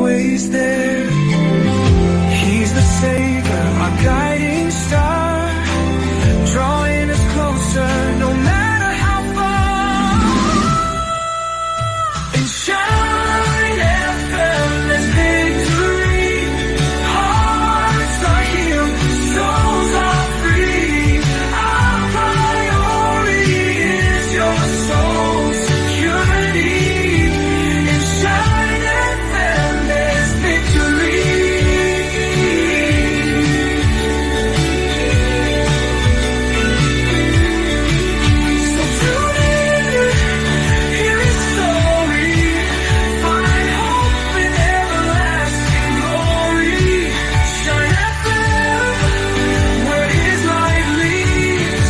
always there. He's the savior, our guiding star, drawing us closer no matter how far. And Shine FM, there's victory. Hearts are healed, souls are free. Our priority is your soul security. In Shine FM, there's victory. So tune in, hear his story, find hope in everlasting glory. Shine FM, where his light leads,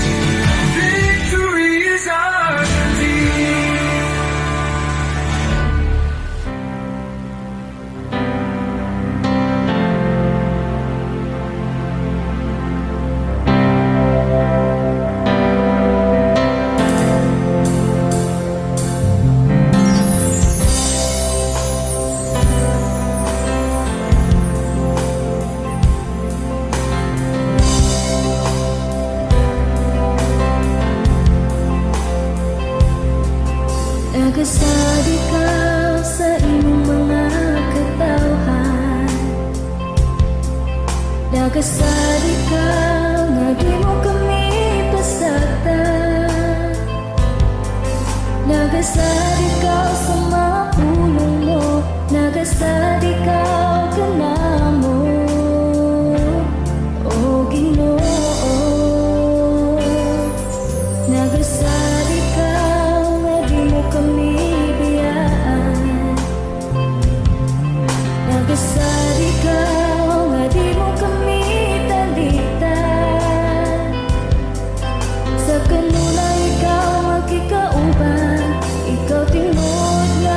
victory is ours indeed. Nagasad ikaw sa iyong mga katawhan. Nagasad ikaw nga di mo kami pasagdan. Nagasad ikaw sa mga pulong mo. Nagasad ikaw kanamo, o Ginoo. Nagasad ikaw nga di mo kami biyaan. Nagasad ikaw nga di mo kami talitan. Sa kanula ikaw magkikauban, ikaw tingod nga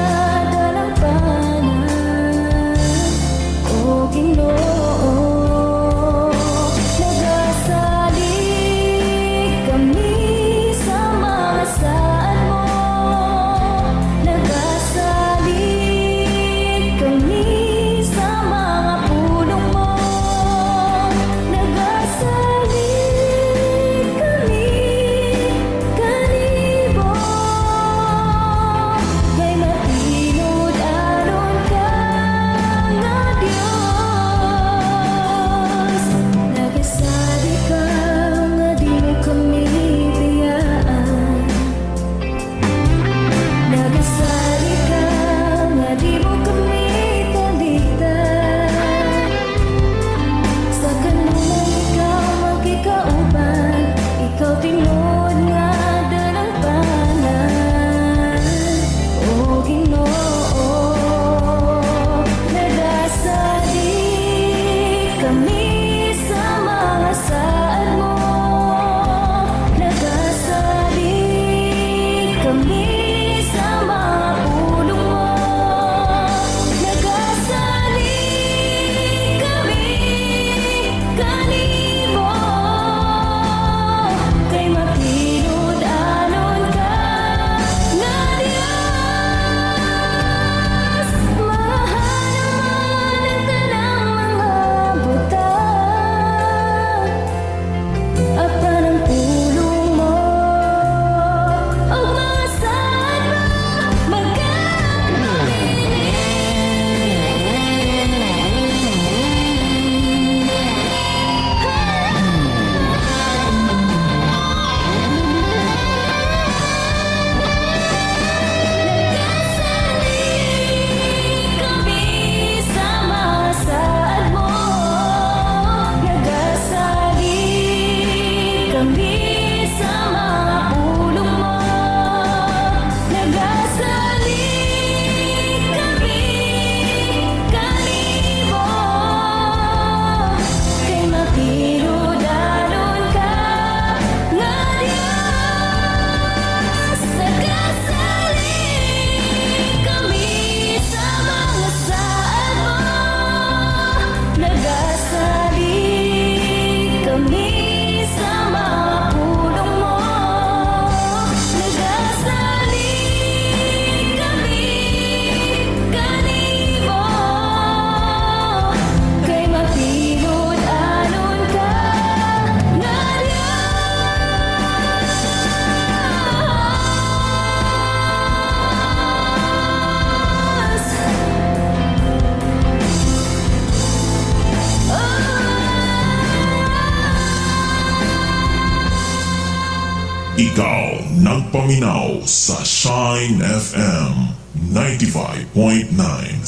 paminaw sa Shine FM 95.9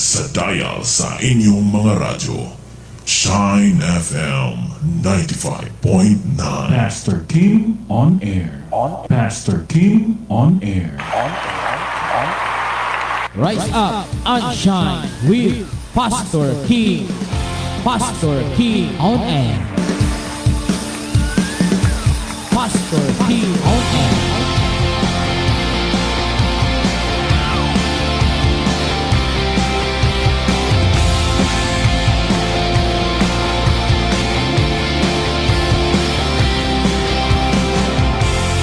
sa dial sa inyong mga radyo. Shine FM 95.9. Pastor King on air. Pastor King on air. Rise up and shine with Pastor King. Pastor King on air. Pastor King on air.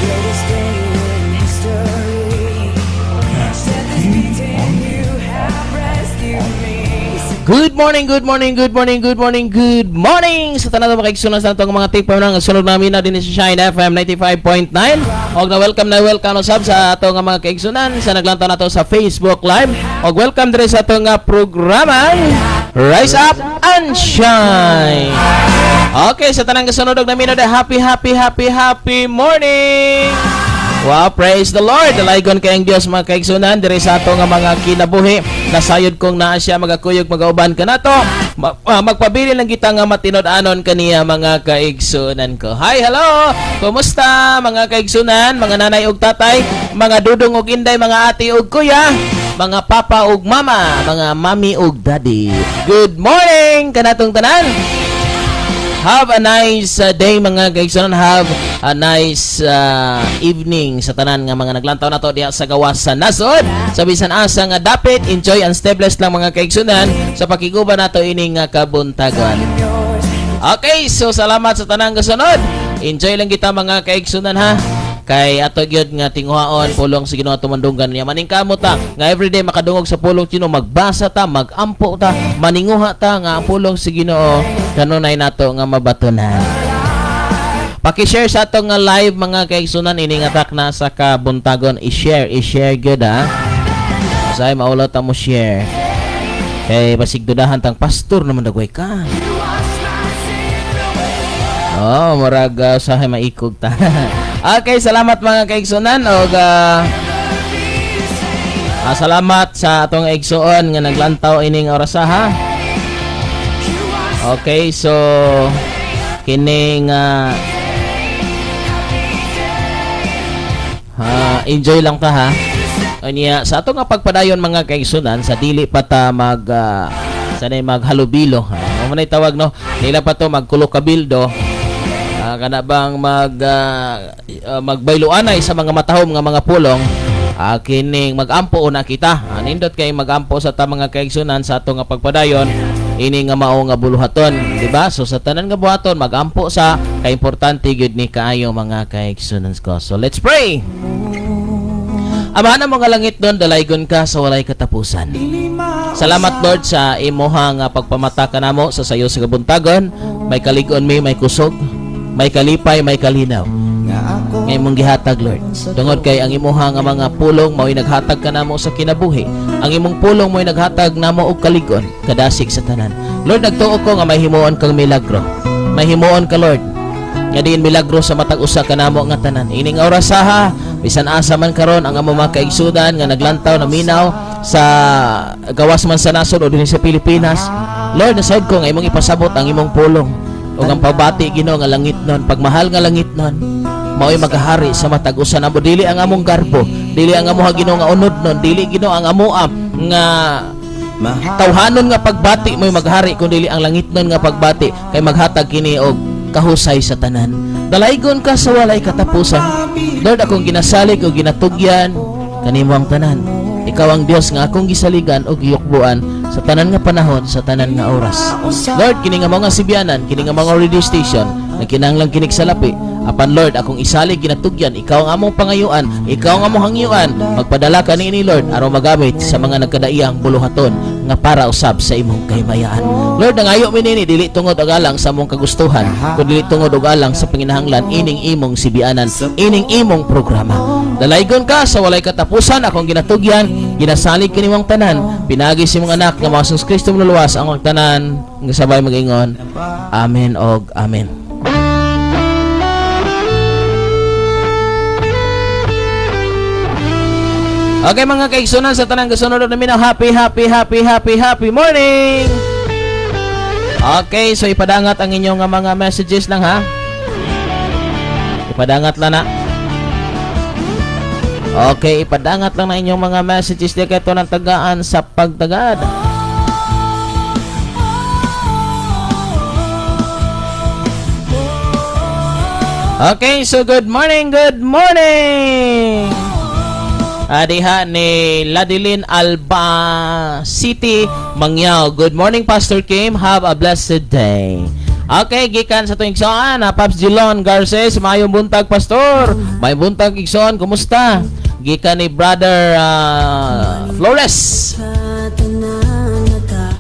Greatest day in history. Pastor King on air. You have rescued me. Good morning, good morning, good morning, good morning, good morning sa tanan mga kaigsunan sa itong mga tipa ng sunod namin na din sa Shine FM 95.9. Og na welcome usab sa atong mga kaigsunan sa naglantaw nato sa Facebook Live. Og welcome dire sa atong programa Rise Up and Shine. Okay, sa tanang kasunod og namin na happy morning. Wow, praise the Lord. Dalaygon kayong Dios mga kaigsunan diri sa ato nga mga kinabuhi. Nasayod kong naa siya magakuyog magauban ka nato. Magpabili lang kita nga matinud-anon kaniya mga kaigsunan ko. Hi, hello. Kumusta mga kaigsunan, mga nanay ug tatay, mga dudong ug inday, mga ate ug kuya, mga papa ug mama, mga mami ug daddy. Good morning kanatong tanan. Have a nice day mga kaigsunan. Have a nice evening sa tanan nga mga naglantaw nato diha sa gawas sa nasod. Sa bisan asa nga dapit, enjoy and stay blessed lang mga kaigsunan sa pakiguban nato ining nga kabuntagon. Okay, so salamat sa tanang kasunod. Enjoy lang kita mga kaigsunan ha. Kay ato gyud nga tinguhaon pulong sa Ginoo tumandunggan niya maning kamo ta nga everyday makadungog sa pulong Ginoo, magbasa ta, magampo ta, maninguha ta nga ang pulong sa Ginoo kanunay nato nga mabatunan. Paki-share sa ato nga live mga kaigsunan ini nga tak na sa kabuntagon, i-share gyud ha. Usahay maulaw ta mo share. Kay basig dudahan tang pastor naman dagway ka. Oh, murag usahay maikog ta. Okay, salamat mga kaigsunan og salamat sa atong igsuon nga naglantaw ining oras ha. Okay, so kining enjoy lang ta ha. Unya sa ato nga pagpadayon mga kaigsunan sa dili pa ta sanay maghalubilo. Mo man tawag no. Dili pa to magkulo-kabildo. Kana bang magbayloanay sa mga matahom nga mga pulong, kining magampo na kita. Nindot kay magampo sa ta mga kaigsunan sa ato nga pagpadayon ini nga mao nga buluhaton, di ba? So sa tanan nga buhaton magampo sa kay importante gyud ni kaayo mga kaigsunan ko. So let's pray. Ama na mga langit don, dalaygon ka sa walay katapusan. Salamat Lord sa imuha nga pagpamata kanamo sa sayo sa kabuntagon. May kaligon may kusog, may kalipay, may kalinaw. Ngay mong gihatag Lord. Tungod kay ang imuha nga mga pulong mao'y naghatag ka namo sa kinabuhi. Ang imong pulong mo'y naghatag namo og kaligon, kadasig sa tanan. Lord, nagtuo ko nga may himuon kang milagro. May himuon ka Lord. Nga diin milagro sa matag usa ka namo nga tanan. Ining oras ha, bisan asa man karon ang among mga kaigsunan nga naglantaw na minaw sa gawas man sa nasod o dinhi sa Pilipinas. Lord, nasayod ko nga imong ipasabot ang imong pulong. O ang pabati Ginoo nga langit nun, pagmahal nga langit nun, mao'y magahari sa matag-usan amo. Dili ang among garbo, dili ang amuha Ginoo nga unod nun, dili Ginoo ang amuam nga tawhanon nga pagbati mo'y maghari, kung dili ang langit nun nga pagbati kay maghatag kini og kahusay sa tanan. Dalaygon ka sa walay katapusan. Lord, akong ginasalig o ginatugyan kanimo ang tanan. Ikaw ang Dios nga akong gisaligan o giyukbuan sa tanan nga panahon, sa tanan nga oras. Lord, kini nga mga sibyanan, kini nga mga radio station na kinahanglan kinig sa lapi. Apan Lord, akong isalig ginatugyan, ikaw ang among pangayuan, ikaw ang among hangyuan. Magpadala ka niini Lord aron magamit sa mga nagkadaiyang buluhaton nga para usab sa imong kahimayaan. Lord, nangayo mi nini dili tungod og alang sa among kagustuhan, kundi tungod og alang sa panginahanglan ining imong sibyanan, ining imong programa. Dalaygon ka sa walay katapusan, akong ginatugyan, ginasalig kanimong tanan, pinagi si mong anak nga mga Jesus Kristo luluwas ang tanan nga sabay mag-ingon. Amen og amen. Okay mga kaigsunan, sa tanang kasunod namin ang happy morning. Okay, so ipadangat ang inyong mga messages lang ha. Ipadangat lang na. Okay, ipadangat lang na inyong mga messages di kayo ng tagaan sa pagtagad. Okay, so good morning. Diha ni Ladilin Alba City, Mangyao. Good morning, Pastor Kim. Have a blessed day. Okay, gikan sa tuwing igsoon, Paps Gilon Garces, mayong buntag, Pastor. May buntag igsoon, kumusta? Gikan ni Brother Flores.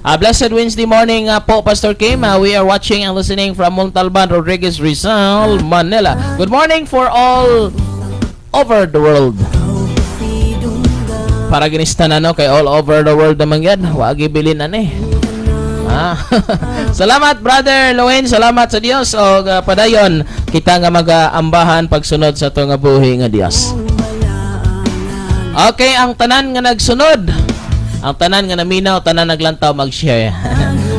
Blessed Wednesday morning po, Pastor Kim. We are watching and listening from Montalban, Rodriguez, Rizal, Manila. Good morning for all over the world. Para ginista na kay all over the world naman yan. Wagi bilin na Salamat Brother Lowen, salamat sa Dios o padayon kita nga mag-ambahan pagsunod sa to nga buhi nga Dios. Okay, ang tanan nga nagsunod, ang tanan nga naminaw, tanan naglantaw mag-share.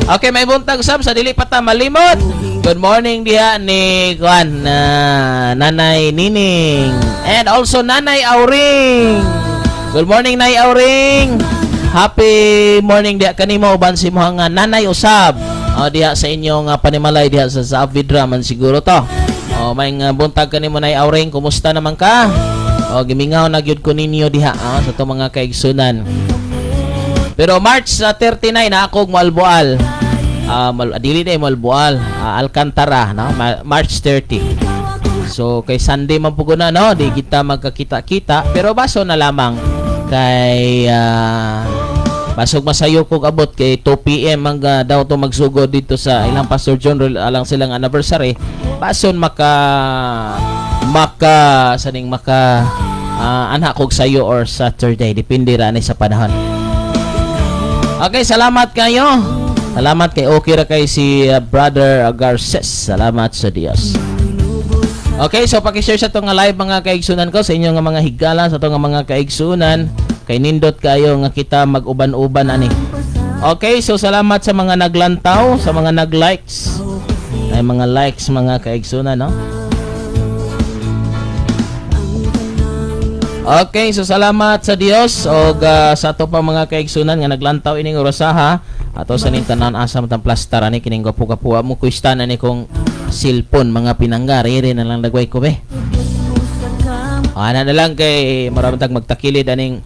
Okay, may buntag sab sa dili pa ta malimot. Good morning diha ni Juan, Nanay Nining and also Nanay Auring. Good morning, Nay Auring. Happy morning diha kanimo uban si mo nga nanay usab. Diha sa inyong panimalay diha sa Avidra man siguro to. May buntag kanimo Nay Auring, kumusta naman ka? Gimingaw na gyud ko ninyo diha sa to mga kaigsunan. Pero March 39 na akong malbual. Dili na malbual, Alcantara, no? March 30. So kay Sunday man pugo na no, di kita magkakita-kita pero baso na lamang kay basog masayo kog abot kay 2 PM daw to magsugod dito sa ilang Pastor John alang silang anniversary. Bason anak kog sayo or Saturday depende ra ni sa panahon. Okay, salamat kayo. Salamat kay okay ra kay si Brother Garces. Salamat sa Dios. Okay, so paki-share sa itong live mga kaigsunan ko sa inyong mga higala, sa itong mga kaigsunan. Kay nindot kayo nga kita mag-uban-uban ani. Okay, so salamat sa mga naglantaw, sa mga nag-likes. Ay mga likes mga kaigsunan, no? Okay, so salamat sa Dios o sa ato pa mga kaigsunan nga naglantaw ining orasaha. Ato sa nintanan asam tang plastar ani kining gapu-gapuha mo kuistan ani kong cellphone mga pinanggari rin na lang lagway ko be. Ana na lang kay maraming tag magtakilid aning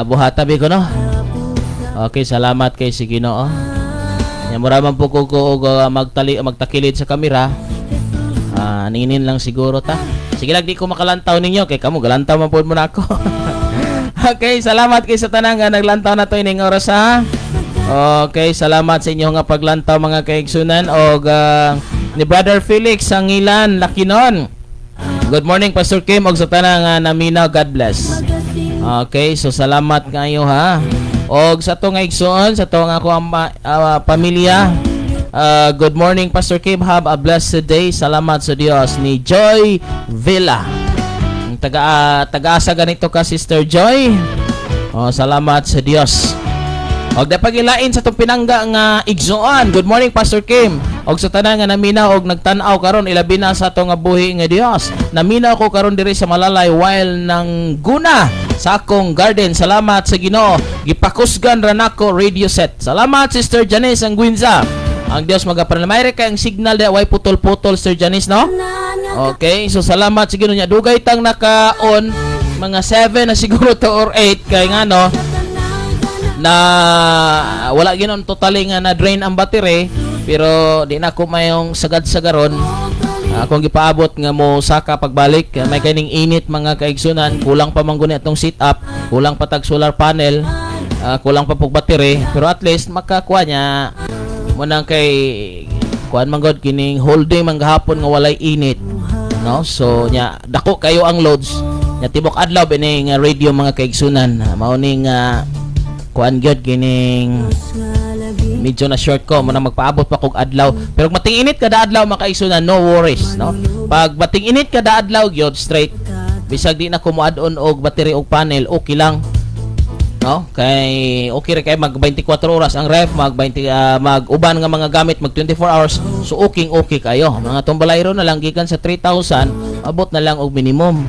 buhata bi ko no. Okay, salamat kay si Ginoo. Nya maraming po ko magtakilid sa kamera. Ninin lang siguro ta. Sige lang di ko makalantaw ninyo kay kamo galantaw man pud mo na ako. Okay, salamat kay sa tanan nga naglantaw na to ining oras ha. Okay, salamat sa inyo nga paglantaw mga kaigsunan o ni Brother Felix ang ilan Lakinon. Good morning Pastor Kim og sa tanan nga naminaw, God bless. Okay, so salamat kayo ha. Og sa to nga igsuon sa to nga ako pamilya. Good morning Pastor Kim, have a blessed day. Salamat sa Dios ni Joy Villa. Taga-asa ganito ka Sister Joy. Salamat sa Dios. Og dapagilain sa tong pinangga nga igsuon. Good morning Pastor Kim. Og sa tanan nga naminaw og nagtan-aw karon ilabi na sa ato nga buhi nga Dios. Naminaw ko karon diri sa Malalay while nang guna sa akong garden. Salamat sa Ginoo. Gipakusgan ra nako radio set. Salamat Sister Janice Anguinza. Ang Dios magapanamay kay ang signal di way putol-putol Sister Janice no? Okay, so salamat sa Ginoo nya dugay tang naka-on mga 7 na siguro to or 8 kay nga no na wala ginon totally nga na drain ang battery pero di na ko mayong sagad-sagaron akong gipaabot nga mo saka pagbalik may kining init mga kaigsunan kulang pa man guni atong sit up kulang pa tag solar panel kulang pa pug battery pero at least makakuha nya mo nang kay kuan man god kining whole day man gahapon nga walay init no so nya dako kayo ang loads nya tibok adlaw bining radio mga kaigsunan mao ning kuan gyud kining medyo na short ko mo na magpaabot pa kog adlaw pero kung mating init kada adlaw makaigsunan no worries no pag mating init kada adlaw gyud straight bisag di na ko mo-add-on og battery og panel, okay lang. No? Kay okay ra kay mag 24 oras ang ref, mag 20 mag uban nga mga gamit mag 24 hours. So okay kayo. Mga tumbalayro na lang gikan sa 3,000, abot na lang og minimum.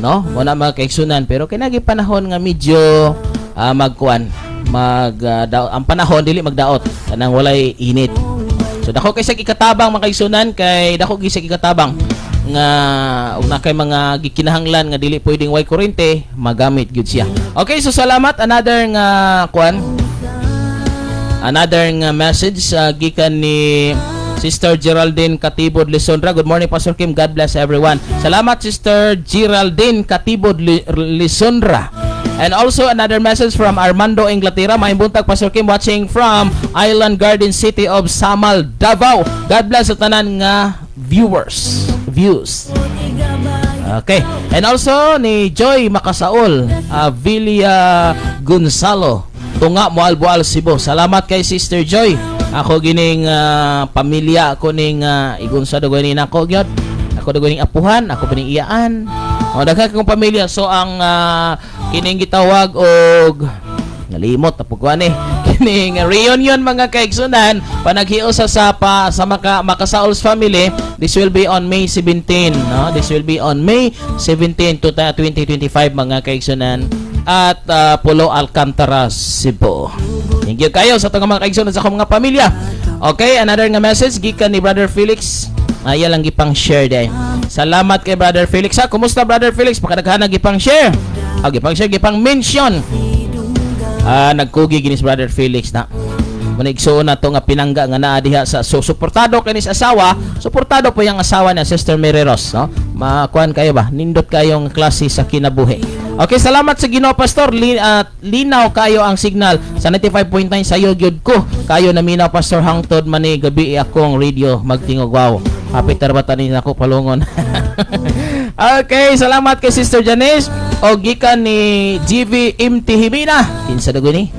No? Wala mga kaigsunan, pero kinagi panahon nga medyo magkuan, ang panahon dili magdaot kanang walay init. So dako kay sa ikatabang mga kaigsunan, kay dako gi sa ikatabang nga una kay mga gikinahanglan nga dili pwedeng way kuryente, magamit gyud siya. Okay, so salamat. Another nga message gikan ni Sister Geraldine Katibod Lisondra. Good morning, Pastor Kim. God bless everyone. Salamat, Sister Geraldine Katibod Lisondra. And also another message from Armando Inglaterra. Maayong buntag, Pastor Kim, watching from Island Garden City of Samal, Davao. God bless sa tanan nga views. Okay. And also ni Joy Makasaol, Villa Gonzalo, Tunga, Moalboal, Cebu. Salamat kay Sister Joy. Ako gining pamilya ako ning igunsa daw ni nako gyud. Ako daw ning apuhan, ako bining iyaan. O daghan kong pamilya. So ang kining gitawag og nalimot na pugwan kining reunion mga kaigsunan panaghiusa sa Makasaol's family. This will be on May 17, no? This will be on May 17 to 2025 mga kaigsunan at Pulo Alcantara, Cebu. Thank you kayo sa mga kaigsunan sa akong mga pamilya. Okay, another nga message gikan ni Brother Felix. Iya lang gipang share day. Salamat kay Brother Felix. Kumusta Brother Felix? Pakadaghan gipang share. Gipang mention. Nagkugi ginis Brother Felix na. Manigsuon na to nga pinangga nga naa diha sa suportado kanis asawa, suportado po yung asawa niya, Sister Mary Ross, no? Makuan kayo ba? Nindot kayong klase sa kinabuhi. Okay, salamat sa Ginoo Pastor. Linaw kayo ang signal sa 95.9 sa gyud ko. Kayo na minaw Pastor hangtod man ni gabi akong radio magtingog. Wow. Hapit tarbatan ni ako palungon. Okay, salamat kay Sister Janice o gikan ni GV Imtihimina. Kinsa dago ni?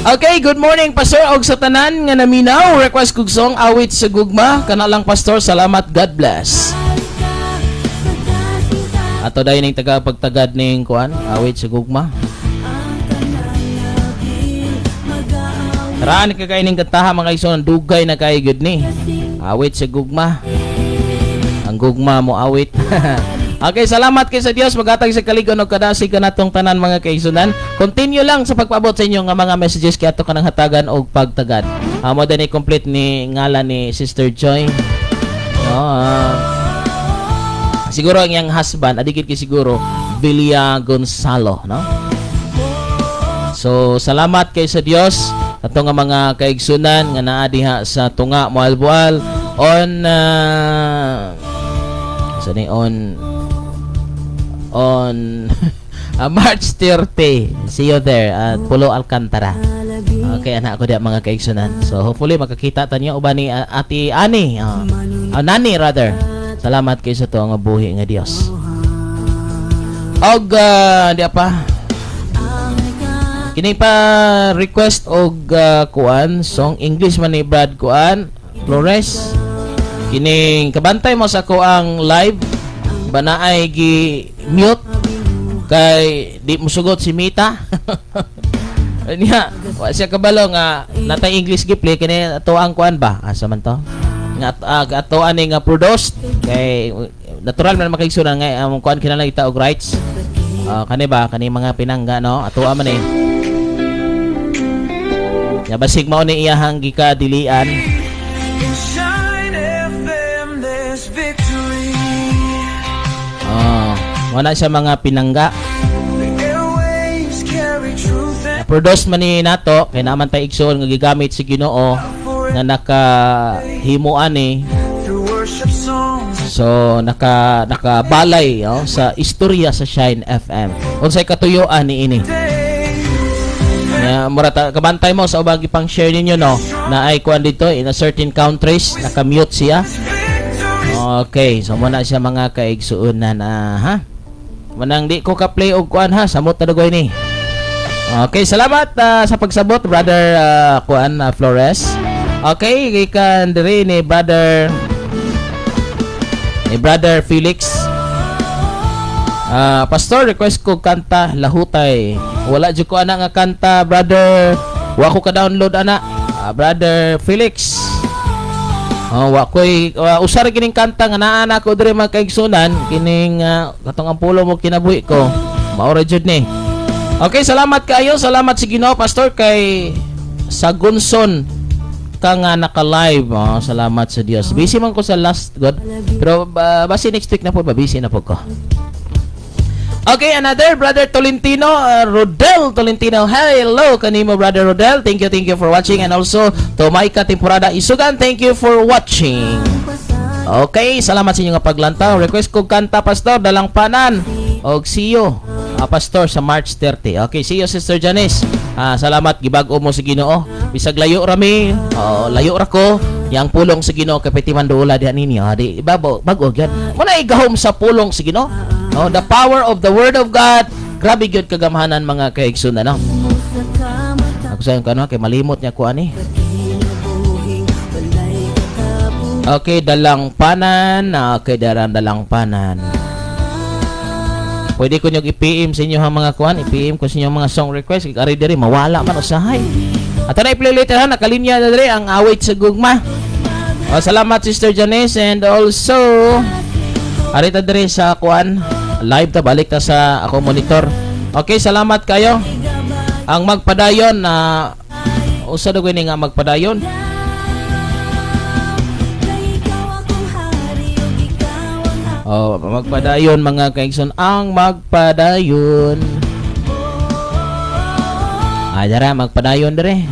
Okay, good morning Pastor og sa tanan nga naminaw. Request kog song awit sa gugma. Kana lang Pastor, salamat, God bless. Ato dayon ning taga-pagtagad ning kuan, awit sa gugma. Raan ka kay ning kantaha mga igsoon, dugay na kay gyud ni. Awit sa gugma. Ang gugma mo awit. Okay, salamat kay sa Dios magatag sa kaligon og kadasig kanatong tanan mga kaigsunan. Continue lang sa pagpaabot sa inyo nga mga messages kay ato kanang hatagan og pagtagad. Mo din i-complete ni ngalan ni Sister Joy. No, siguro ang iyang husband, adigid kay siguro Villa Gonzalo, no? So, salamat kay sa Dios ato nga mga kaigsunan nga naa diha sa Tunga, Moalboal on March 30. See you there at Pulo Alcantara. Okay, anak ko diya mga kaigsunan. So, hopefully makakita tanyo uban ni Ate Ani. Nani rather. Salamat kay sa to nga buhi nga Dios. Og di pa. Kini pa request og kuan song English man ni Brad kuan Flores. Kining kabantay mo sa ko ang live banaay gi mute kay di mo sugot si Mita. Niya, wa siya kabalo nga natay English gi play kini ato ang kuan ba? Asa man to? Nga ato ani nga produced kay natural man makaigsunan nga ang kuan kinahanglan ita og rights. Kani ba kani mga pinangga no? Ato man ni. Ya basig mao ni iyahang gikadilian. Shine FM, there's victory. Wala siya mga pinangga. The airwaves carry truth and Produce man ni nato kay naman tay igsoon nga gigamit si Ginoo nga nakahimuan ni. through worship songs. So nakabalay sa istorya sa Shine FM. Unsay katuyuan ni ini? Murata kabantay mo sa ubang ipang share ninyo no na ay kuan dito in a certain countries naka-mute siya. Okay, so muna siya mga kaigsuonan ha. Manang di ko ka-play og kuan ha, samot na dagoy ni. Okay, salamat sa pagsabot brother kuan Flores. Okay, gikan diri ni brother Felix. Pastor, request ko kanta Lahutay. Wala jud ko ana nga kanta, brother. Wa ko ka-download ana. Brother Felix. Wa ko'y usar kining kanta nga naa na ko dire mga kaigsunan kining katong ang pulo mo kinabuhi ko. Maura jud ni. Okay, salamat kayo. Salamat si Ginoo, Pastor, kay Sagunson ka nga naka-live. Salamat sa Dios. Busy man ko sa last God. Pero basi next week na po, busy na po ko. Okay, another Brother Tolentino, Rodel Tolentino. Hello kanimo, Brother Rodel. Thank you for watching. And also to Maika Temporada Isugan, thank you for watching. Okay, salamat sa inyo nga paglantaw. Request ko kanta, Pastor, Dalang Panan. Og see you, Pastor, sa March 30. Okay, see you, Sister Janice. Salamat, gibag-o mo sa Ginoo. Bisag layo rami, layo ra ko. Yang pulong sa Ginoo kapiti man doula diha ninyo. Di bago gyud. Muna igahom sa pulong sa Ginoo. The power of the Word of God. Grabe gyud kagamhanan mga kaigsunan, no? Ako sayon kano kay malimot niya ko ani. Okay, Dalang Panan. Okay, Dalang Panan. Pwede ko nyo i-PM sa inyo ang mga kuhan. I-PM ko sa inyo mga song request. Kaya diri mawala man usahay. At na i-play later ha. Nakalinya na diri ang Awit sa Gugma. Salamat, Sister Janice. And also, arita diri sa kuhan. Live ta, balik ta sa ako monitor. Okay, salamat kayo. Ang magpadayon na usa do nga magpadayon. Magpadayon mga kaigsoon, ang magpadayon. Dara magpadayon dire.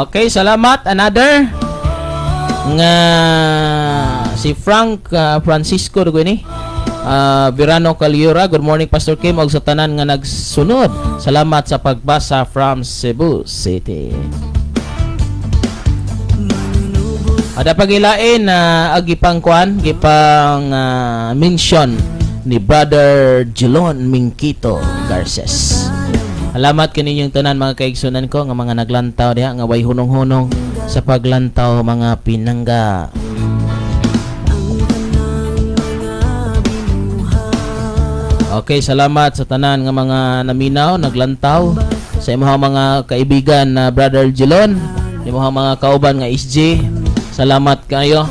Okay, salamat. Another nga si Francisco dugo ni. Virano Caliura, good morning Pastor Kim og sa tanan nga nagsunod. Salamat sa pagbasa from Cebu City. Ada pagilain na agipang kwan, gipang mention ni Brother Jelon Mingkito Garces. Salamat kaninyong tanan mga kaigsunan ko nga mga naglantaw diha nga way hunong-hunong sa paglantaw mga pinangga. Okay, salamat sa tanan nga mga naminaw, naglantaw sa imong mga kaibigan na Brother Jelon, imong mga kauban nga SJ. Salamat kayo.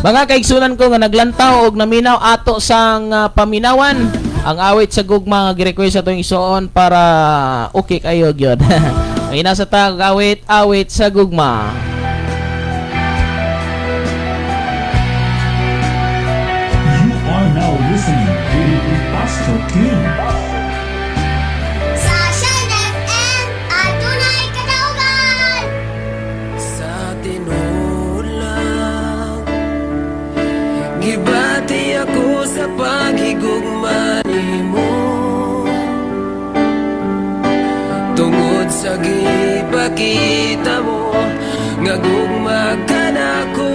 Mga kaigsunan ko nga naglantaw og naminaw ato sang paminawan ang Awit sa Gugma nga gi-request atong isuon para okay kayo gyud. Ay nasa tag Awit sa Gugma. You are now listening to Pastor Kim. Sa Shine FM, at tunay kadaugan. Sa tinulang gibati ako sa paghigugma nimo, tungod sa gipakita mo nga gugma ka nako.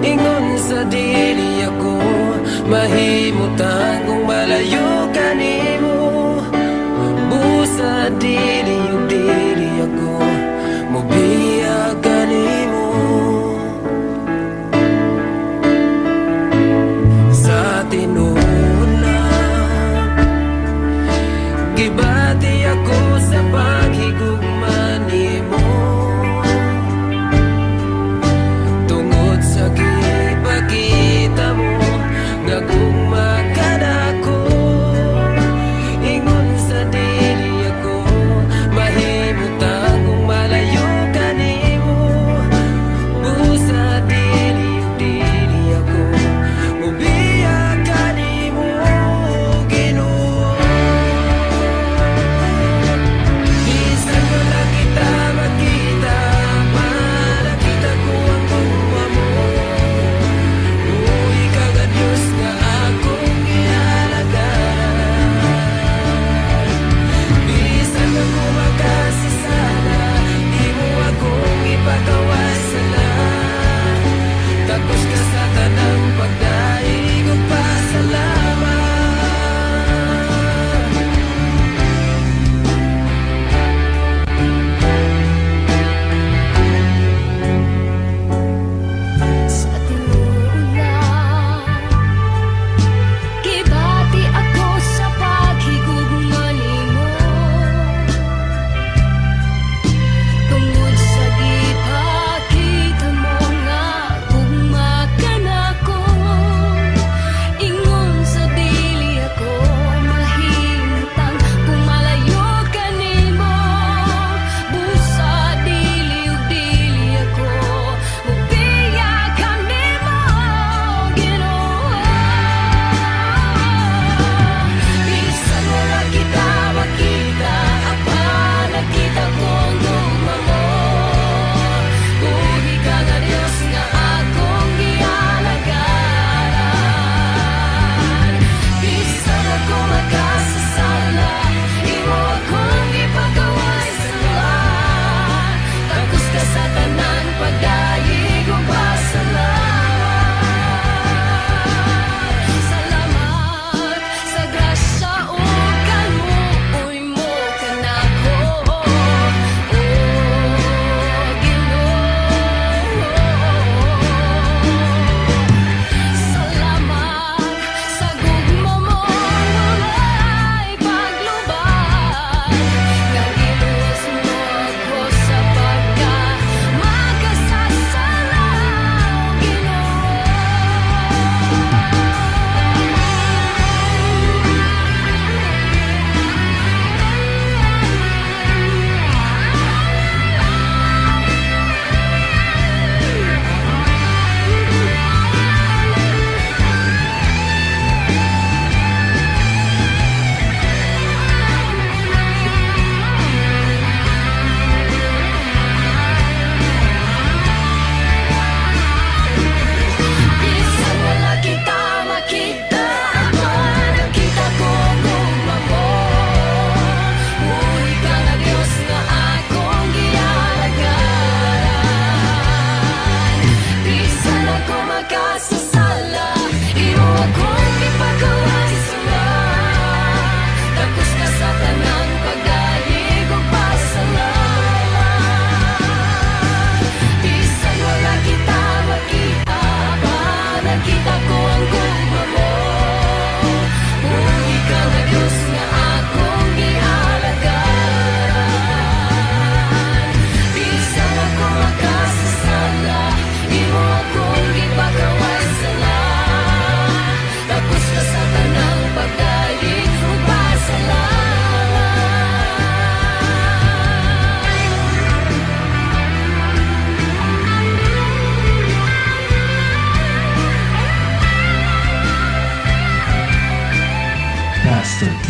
Ingon sa dili ako mahimutan kung malayo ka nimo. Busa dili ako mobiyag ka nimo. Sa tinulang gibati ako sa paghigugma nimo, tungod sa gipakita mo nga gugma ka nako.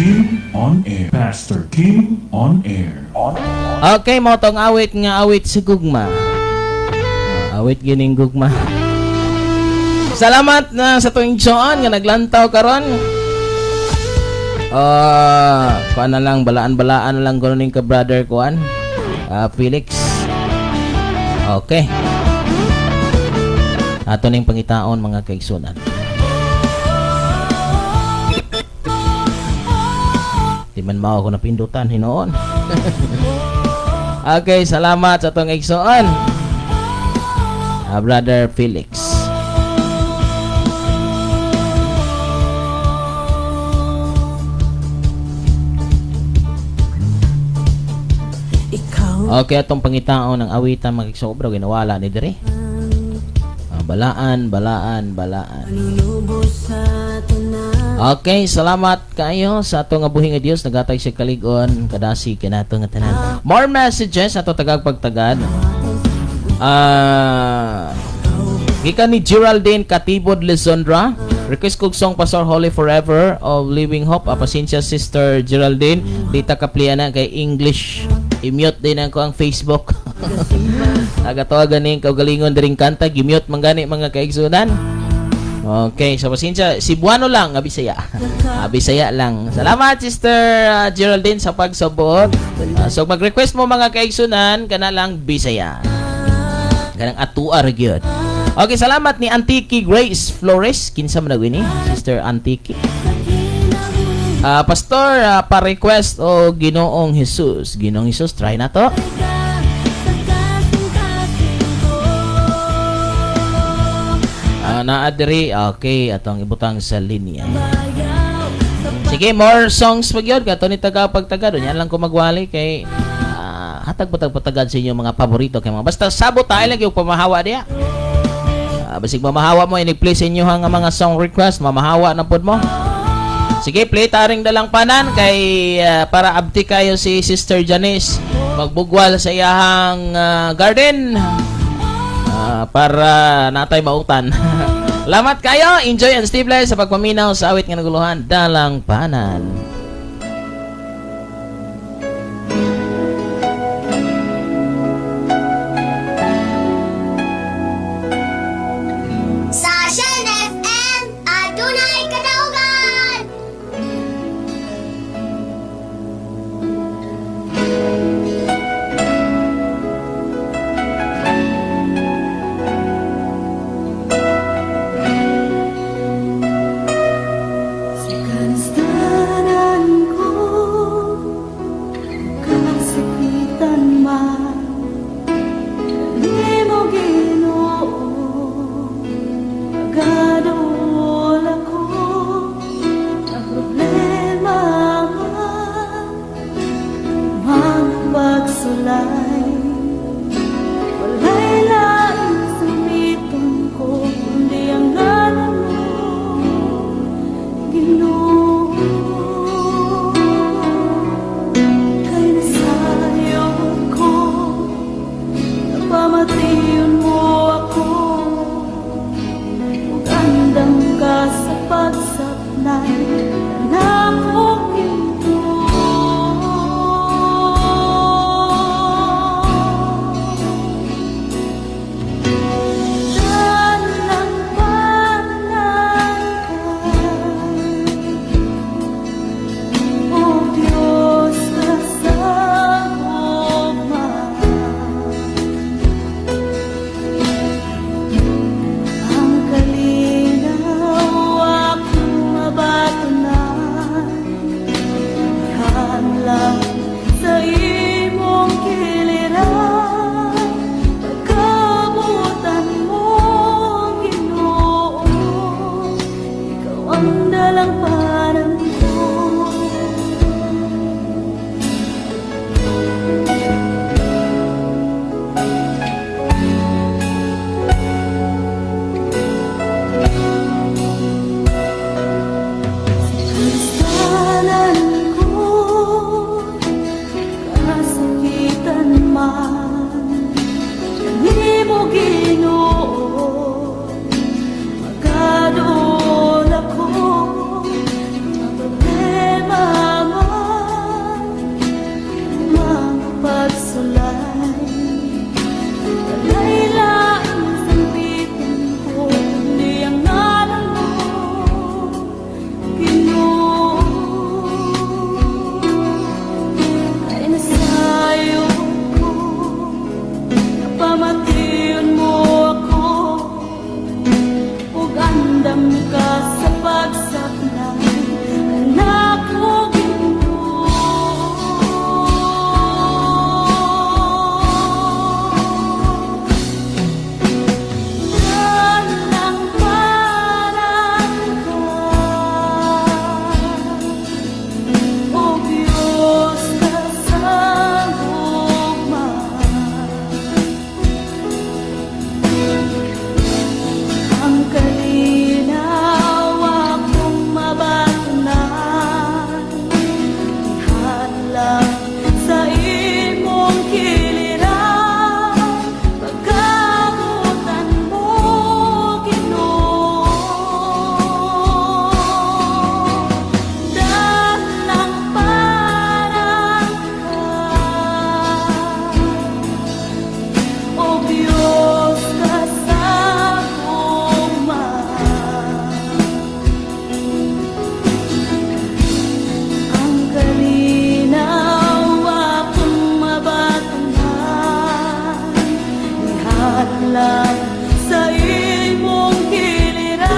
Kim on Air. Pastor Kim on Air. Okay, mo tong awit nga awit si Gugma. Awit gining Gugma. Salamat na sa tuwing John nga naglantaw karon. Kuan na lang, balaan-balaan na lang gano'n ka brother kuan. Felix. Okay. Ato ning pangitaon mga kaigsunan. Di man mao ako napindutan hinoon. Okay, salamat sa tong igsuon. Brother Felix. Okay, atong pangitaon ng awitan magigsobra ginawala ni dire. Balaan. Okay, salamat kayo sa atong abuhi nga Dios nagatay siya kaligon kadasi kanato nga tanan. More messages ato tagag pagtagad. Gikan ni Geraldine Katibod Lizondra. Request kog song Pastor Holy Forever of Living Hope. Pasensya Sister Geraldine, di ta kapliana kay English. I-mute din ako ang Facebook. Nagatawagan ning kaugalingon diring kanta, gi-mute man gani mga kaigsunan. Okay, so pasensya, Cebuano lang, Bisaya. Bisaya lang. Salamat Sister Geraldine sa pagsabot. So mag-request mo mga kaigsunan kana lang Bisaya. Kanang atuar gyud. Okay, salamat ni Antiki Grace Flores. Kinsa man ni Sister Antiki. Pastor, pa-request o Ginoong Jesus. Ginoong Jesus, try na to. Naadiri, okay, atong ibutang sa linya. Sige, more songs pag yun. Kato ni taga-pagtagad. Yan lang ko magwali kay hatag patag-patagad sa inyo mga paborito. Kay mga basta sabot tayo lang yung pamahawa diya. Basig mamahawa mo, ini-play sa inyo nga mga song request. Mamahawa na pod mo. Sige, play taring dalang panan kay para abti kayo si Sister Janice magbugwal sa iyahang garden para natay mautan. Salamat kayo, enjoy and stay blessed sa pagpaminaw sa awit nga naguluhan dalang panan. Sa Shine FM, adunay kadaugan. Sa kanastanan lang sa imong giliran.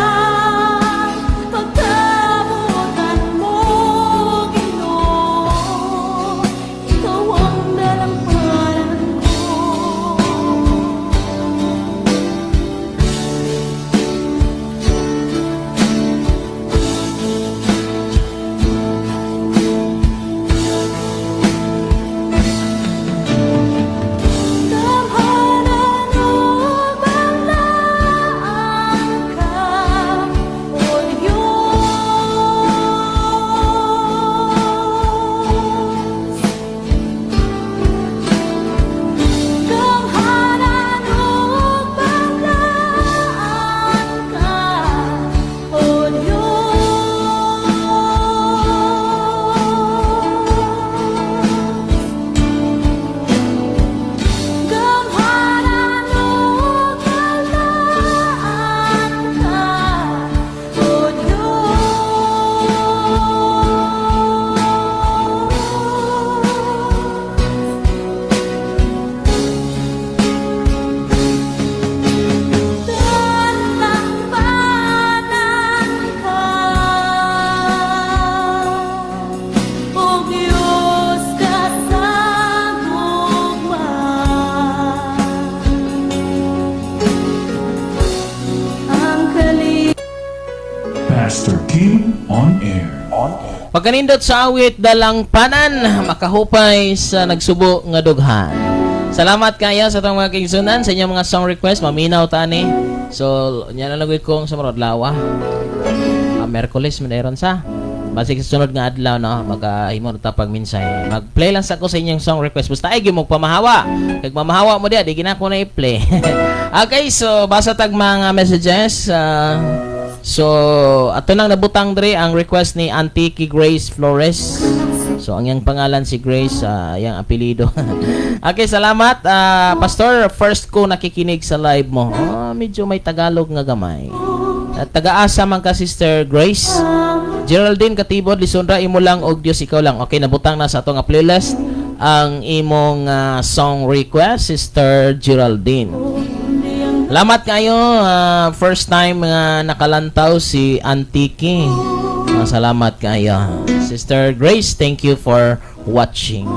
Pagkabutan mo, Ginoo, ikaw ang dalampanan ko. Damhanan o banglaan ka, O Diyos. Damhanan o banglaan ka, O Diyos. Damhanan o banglaan ka, O Diyos. Dalampanan ka, O Diyos kasagugman. Ang Pastor Kim on air. Pagkanindot sa awit dalang panan, makahupay sa nagsubo nga dughan. Salamat kaya sa itong mga kingsunan sa inyong mga song request. Maminaw tani. So, yan na kong sa marod lawa. Merkulis, mayroon sa. Basig sa sunod nga adlaw, no? Magahimo ta pag minsay. Mag-play lang sa ko sa inyong song request. Basta ay mo pamahawa. Kag mamahawa mo diya, di ginako na i-play. Okay, so basa tag mga messages. So, ato nang nabutang dre ang request ni Auntie Grace Flores. So, ang iyang pangalan si Grace, yang apelido. Okay, salamat. Pastor, first ko nakikinig sa live mo. Medyo may Tagalog nga gamay. Taga-asa man ka, Sister Grace. Geraldine Katibod, Lisundra, imo lang og Dios ikaw lang. Okay, nabutang na sa ato nga playlist ang imong song request, Sister Geraldine. Salamat kayo. First time nakalantaw si Antiki. Salamat kayo. Sister Grace, thank you for watching.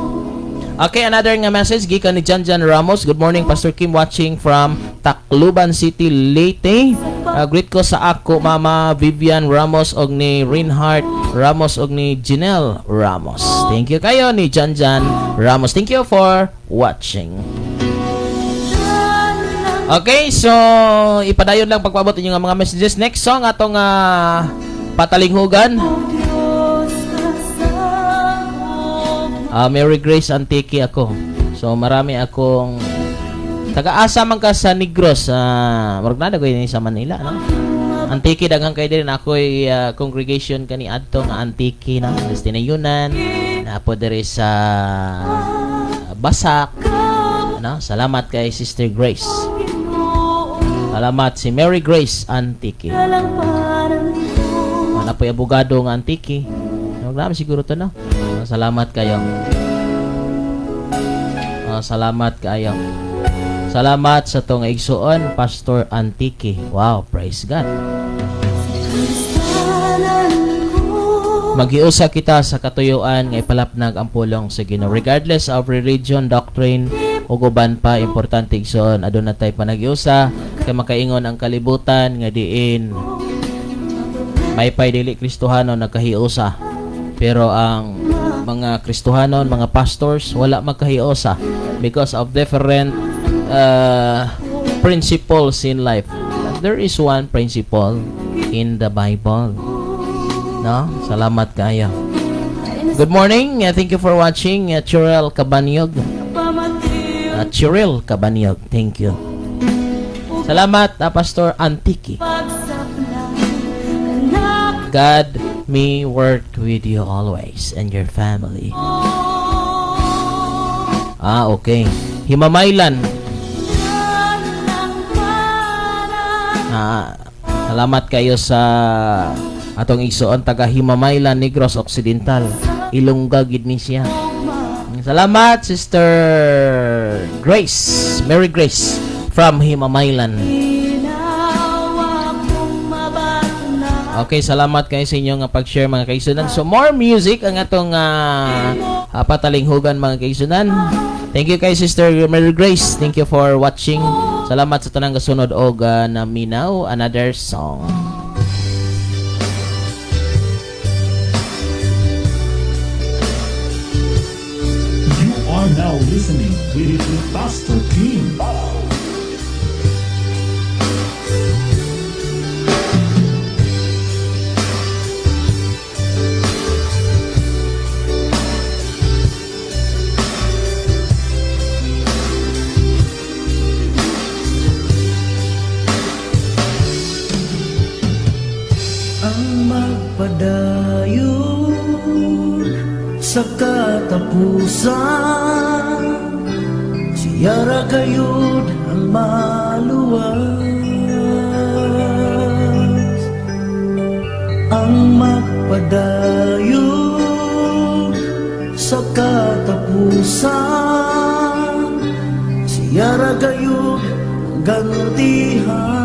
Okay, another nga message gikan ni Janjan Ramos. Good morning, Pastor Kim, watching from Tacloban City, Leyte. Greet ko sa ako Mama Vivian Ramos og ni Reinhardt Ramos og ni Janelle Ramos. Thank you kayo ni Janjan Ramos. Thank you for watching. Okay, so ipadayon lang pagpabot inyo nga mga messages. Next song atong patalinghugan. Mary Grace Antique ako. So marami akong taga-asa man ka sa Negros. Marag na ko sa Manila, no? Antique daghang kay din ako congregation kani adto nga Antique na destinayunan. Napo diri sa Basak. No? Salamat kay Sister Grace. Salamat si Mary Grace Antique. Wala po yung abogado ng Antique. Huwag namin siguro ito, no? Salamat kayo. Salamat kayo. Salamat sa itong igsuon, Pastor Antique. Wow, praise God. Maghiusa kita sa katuyuan nga ipalapnag ang pulong sa Ginoo. Regardless of religion, doctrine, o guban pa, importante igsoon aduna tay panaghiusa kay makaingon ang kalibutan nga diin may pay dili Kristohanon nagkahiusa, pero ang mga Kristohanon, mga pastors wala magkahiusa because of different principles in life. There is one principle in the Bible, no? Salamat kayo. Good morning, thank you for watching. Churel Cabanyog. Chiril Cabanyog, thank you. Salamat, Pastor Antique. God may work with you always and your family. Okay. Himamaylan. Salamat kayo sa atong igsoon taga Himamaylan, Negros Occidental. Ilongga gid ni siya. Salamat, Sister Grace, Mary Grace from Himamaylan. Ginawa kong mabana. Okay, salamat kayo sa inyo nga pag-share mga kaigsunan. So more music ang atong patalinghugan mga kaigsunan. Thank you kay Sister Mary Grace. Thank you for watching. Salamat sa tanang kasunod og naminaw another song. You are now listening with Pastor Kim. Ang magpadayon sa katapusan, siyara kayod ang maluwas. Ang magpadayon sa katapusan, siyara kayod ang gantihan.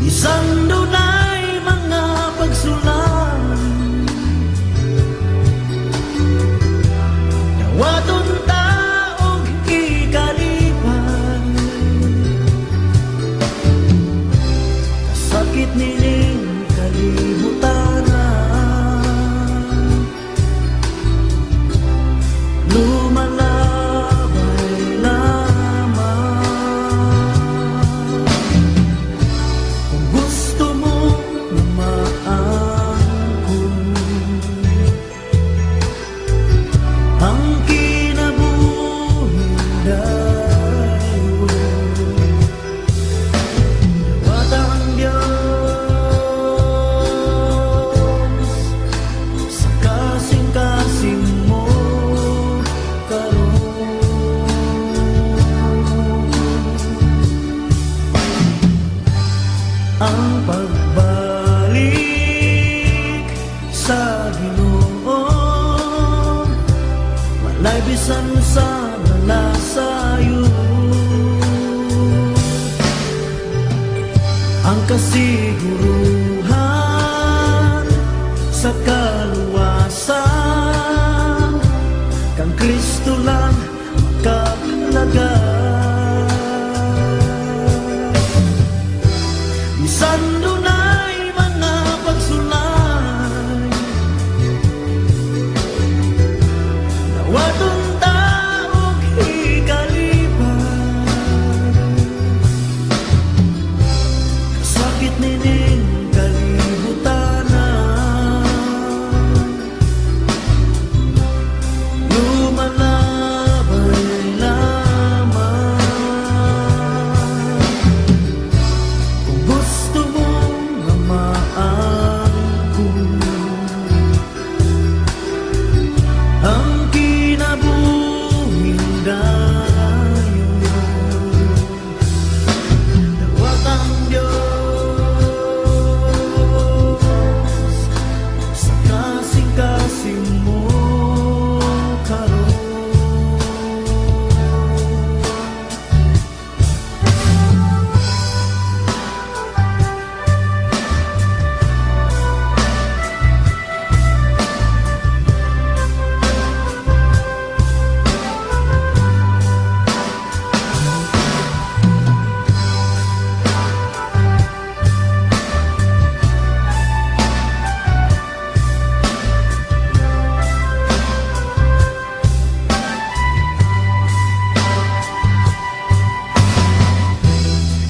Isang dunay mga pagsulang, nawaton taong ikalipan. Kasakit nining kalibutan, lumalabay lamang. Kung gusto mo maangkon ang kinabuhi dayon, dawata ang Diyos sa kasing-kasing mo karon. Ang pagbalik sa Ginoo, walay bisan sa nalasayo. Ang kasiguruhan sa kaluwasan, kang Kristo lang makalagay. Bisan dunay mga pagsulay, nawaton taong ikalipan. Kasakit nining kalibutan, lumalabay lamang. Kung gusto mong maangkon ang kinabuhing dayon, dawat ang Diyos sa kasing-kasing mo karon.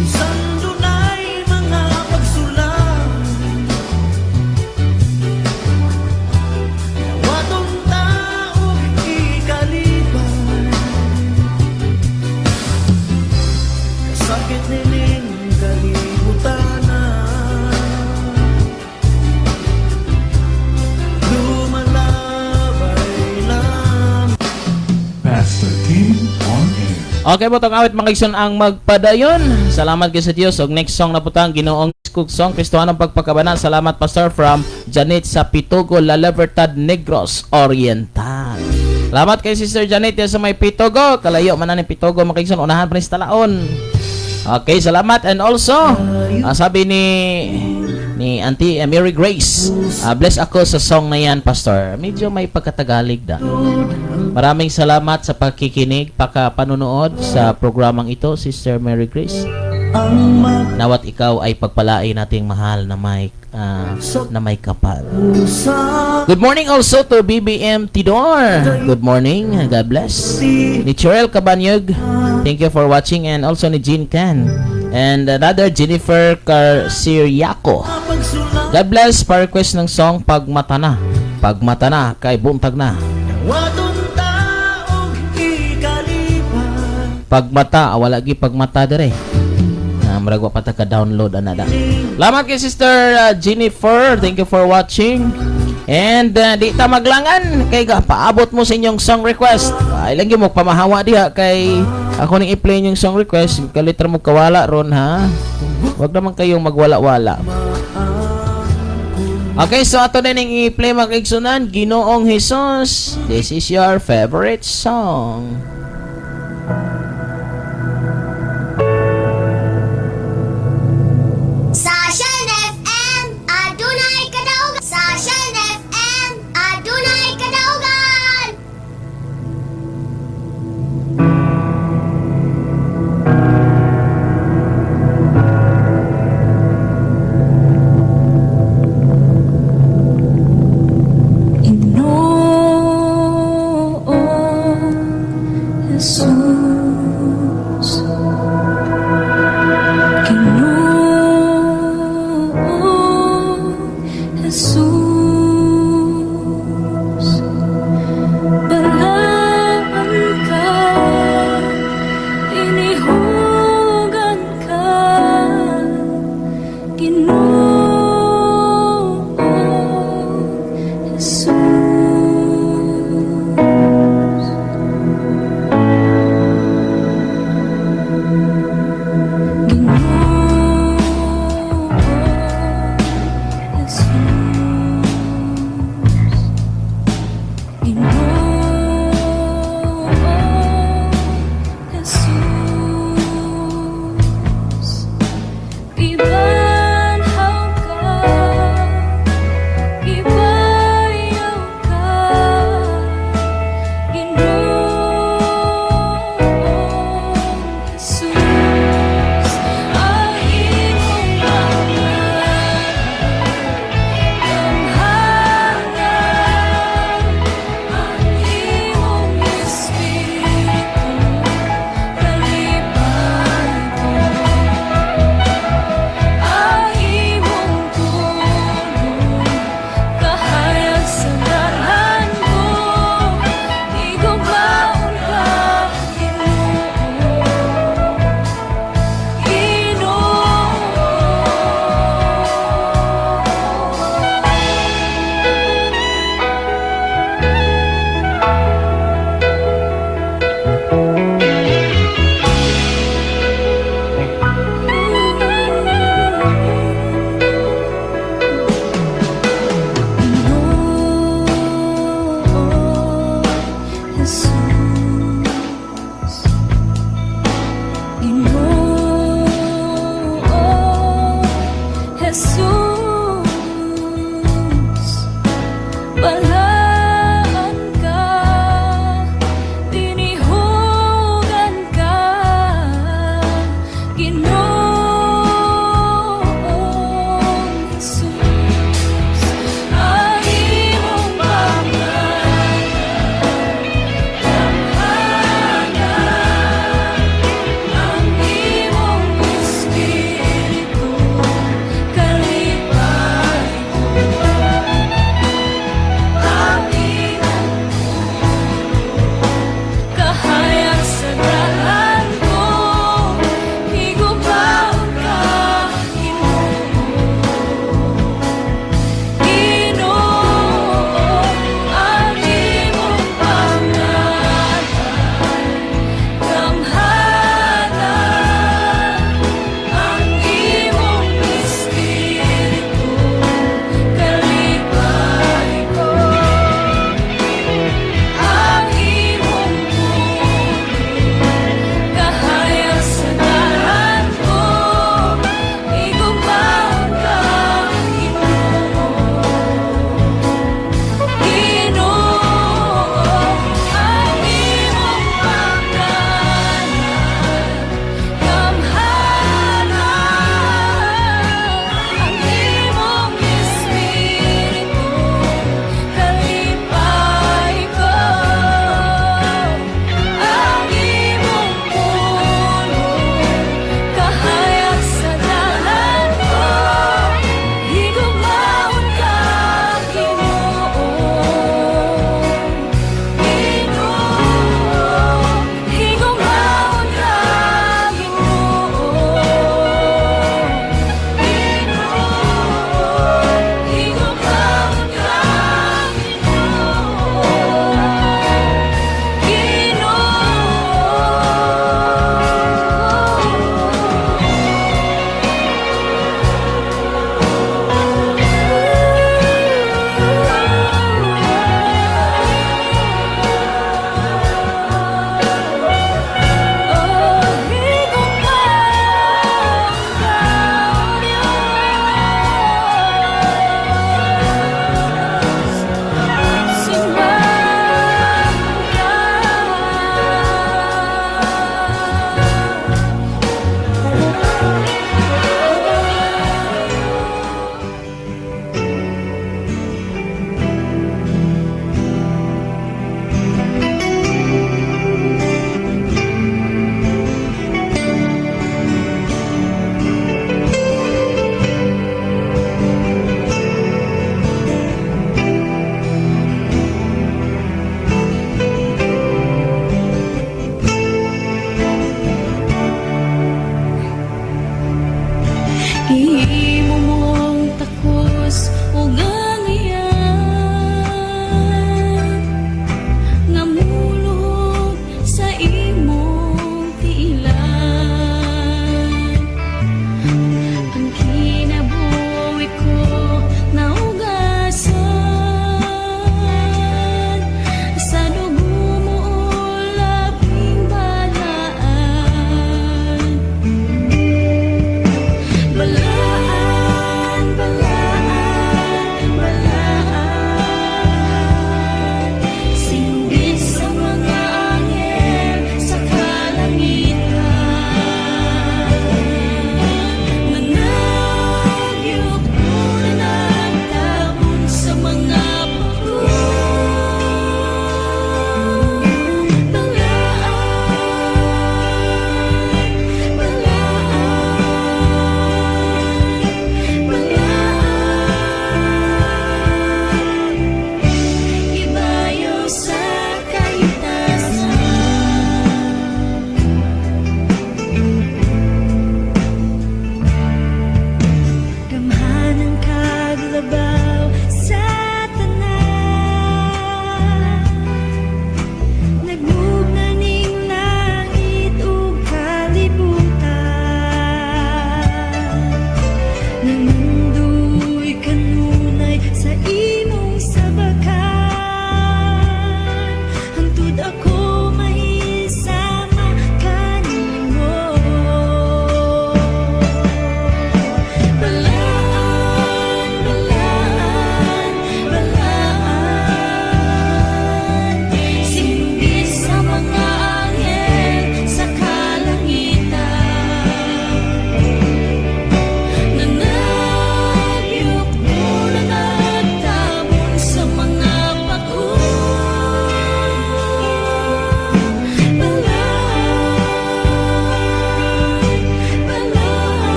Bisan dunay mga pagsulang, nawatong taong ikalipan. Kasakit nining kalibutan, lumalabay lang. Pastor Kim on air. Okay po, itong awit mga kaigsoon ang magpadayon. Salamat kayo sa Diyos. Og next song na po tang Ginoong Cook Song, Kristohanong Pagpakabanan. Salamat Pastor from Janet sa Pitugo, La Libertad, Negros Oriental. Salamat kay Sister Janet yan sa may Pitogo. Kalayo man na ni Pitogo makikson. Unahan pa ni sa Talaon. Okay, salamat. And also, sabi ni Auntie Mary Grace, bless ako sa song na yan, Pastor. Medyo may pagkatagalig da. Maraming salamat sa pakikinig, panunood sa programang ito, Sister Mary Grace. Nawat ikaw ay pagpalain nating mahal na may kapal. Good morning also to BBM Tidor. Good morning. God bless. Ni Chorel Cabanyog, thank you for watching. And also ni Jean Can. And another Jennifer Carciriaco. God bless. Pa-request ng song Pagmata Na. Pagmata na kay buntag na. Pagmata, wala gi pagmata dire. Maragwa pa ta ka-download anada. Salamat kay Sister Jennifer. Thank you for watching. And di ta maglangan kay paabot mo sa inyong song request. Ay lang mo pamahawa diha kay ako ning i-play yung song request. Kalitra mo kawala ron ha. Wag naman kayong magwala-wala. Okay, so ato na ning i-play mga kaigsunan, Ginoong Jesus. This is your favorite song. Sashan FM, adunay kadaugan. Sashan FM, adunay kadaugan. Ginoong Jesus, Ginoong Jesus, balaan ka, inihugan ka, Ginoong Jesus.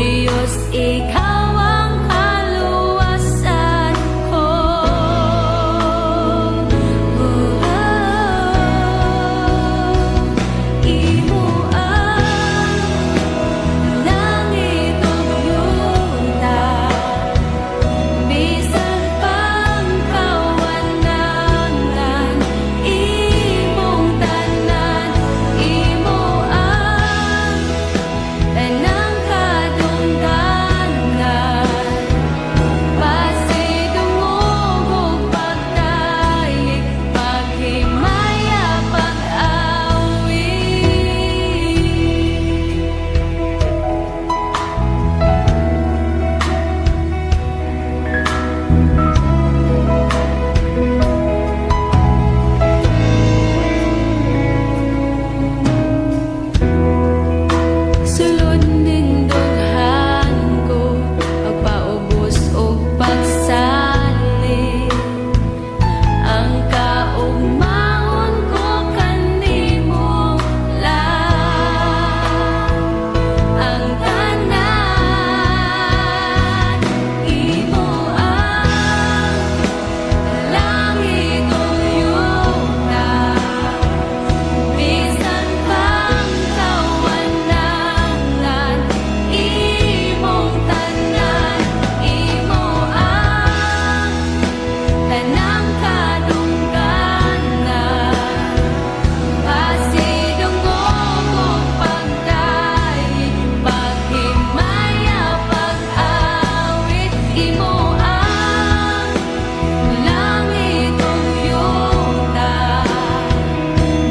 Diyos, ikaw ang kaluwasan ko. Imo ang langit ug yuta, bisan pang kawanangan. Imong tanan, imo ang tanang kadungganan. Pasidungog ug pagdayeg, paghimaya, pag-awit. Sulod ning dughan ko, pagpaubos o pagsalig. Ang kaugmaon ko kanimo lang. Ang tanan, imo ang langit ug yuta, bisan pang kawanangan. Imong tanan, imo ang tanang kadungganan. Pasidungog ug pagdayeg, paghimaya, pag-awit. Imo ang langit ug yuta,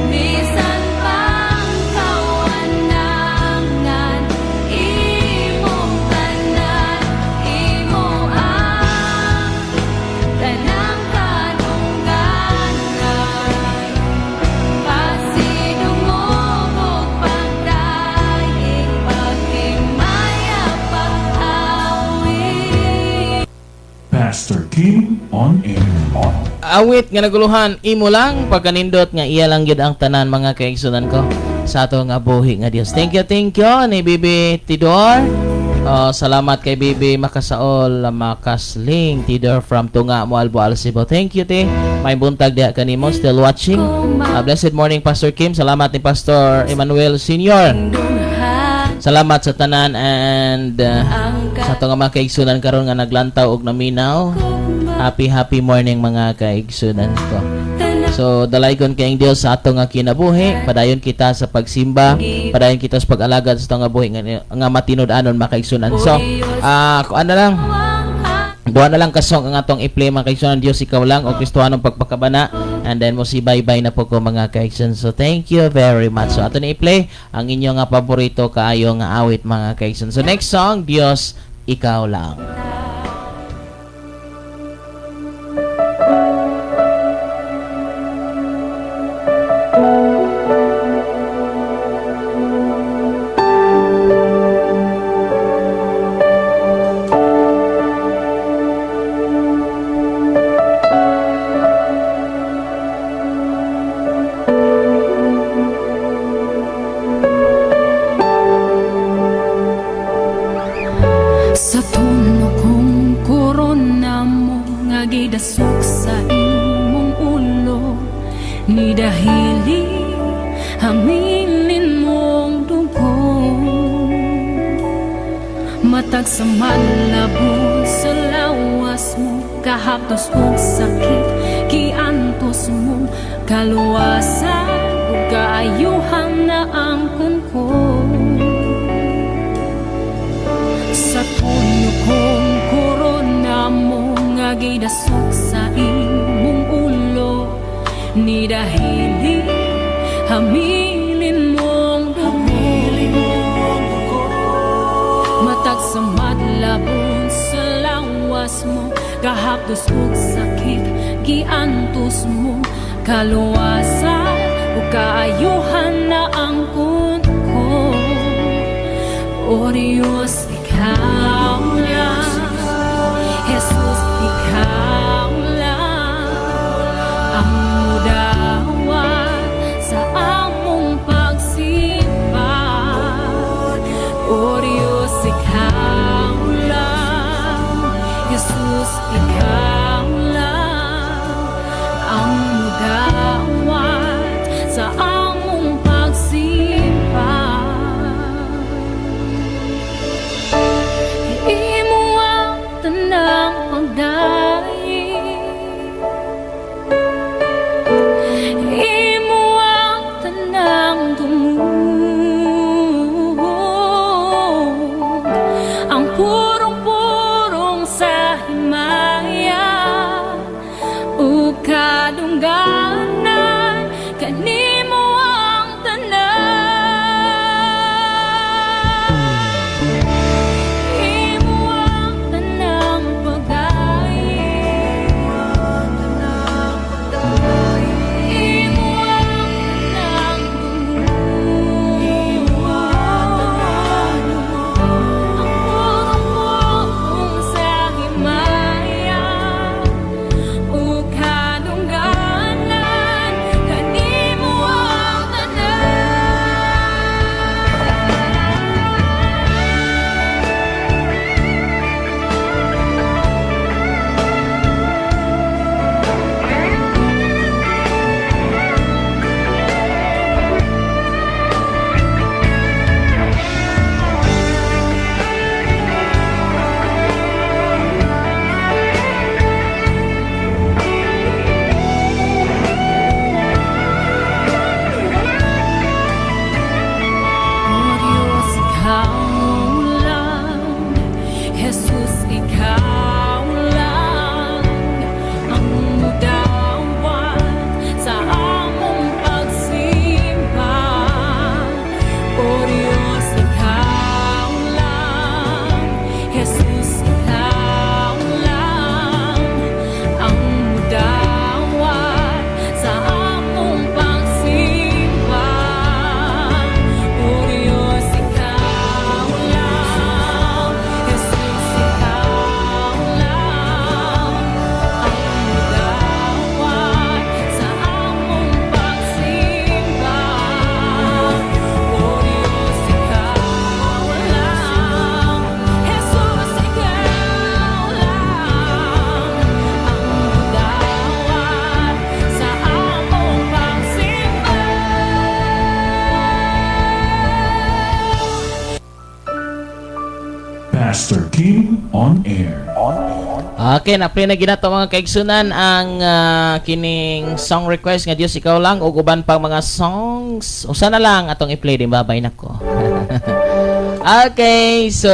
bisan pang kawanangan. Imong tanan, imo ang tanang kadungganan. Pasidungog ug pagdayeg, paghimaya, pag-awit. Pastor Kim on air. Awit nga naguluhan, imo lang pagkanindot nga iya lang gyud ang tanan mga kaigsunan ko sa ato nga buhi nga Dios. Thank you ni Bibi Tidor. Salamat kay Bibi Makasaol Makasling Tidor from Tunga Moalbo Alcibo. Thank you te. May buntag diha kanimo still watching. Blessed morning Pastor Kim. Salamat ni Pastor Emmanuel Senior. Dunghan Salamat sa tanan and sa ato nga mga kaigsunan karon nga naglantaw og naminaw. Happy morning mga kaigsunan ko. So dalaygon kayong Dios sa ato nga kinabuhi, padayon kita sa pagsimba, padayon kita sa pag-alagad sa ato nga buhi nga matinud-anon mga kaigsunan. So kuan na lang, duha na lang kasong ang atong i-play mga kaigsunan. Dios ikaw lang o Kristohanong pagpakabana, and then mo si bye-bye na po ko mga kaigsunan. So thank you very much. So ato na i-play ang inyong nga paborito kaayo nga awit mga kaigsunan. So next song, Dios ikaw lang. Sa tuno kong korona mo nga gidasok sa imong ulo, ni dahili hamilin mong dugo. Matag sa manlabo sa lawas mo, kahaptos og sakit kiantos mo, kaluwasan ug kaayuhan na angkon ko. Sa tuyo kong korona mo nga gidasok sa imong ulo, ni dahili hamilin mong dugo. Matag sa madlabon sa lawas mo, kahapdos og sakit giantos mo, kaluwasan ug kaayuhan na angkon ko. O Diyos, ikaw lang. Jesus, ikaw lang ang mudawat sa among pagsimba. O Diyos, ikaw ang purong-purong sa himaya o kadungganan kanimo ang tanan. Imo ang tanang pag-ayo, imo ang tanang purong-purong sa himaya o kadungganan kanimo ang O Diyos, ikaw lang, Jesus, ikaw lang ang mudawat sa among pagsimba. O Diyos, ikaw lang, Jesus, ikaw lang ang mudawat sa among pagsimba. O Diyos, ikaw lang, Jesus, ikaw lang ang mudawat sa among pagsimba. O Diyos, ikaw lang, Jesus, ikaw lang ang mudawat sa among pagsimba. Pastor Kim on air. Okay, na-play na ginato mga kaigsunan ang kining song request nga Dios ikaw lang ug uban pang mga songs. Usa na lang atong i-play din babay nako. Okay, so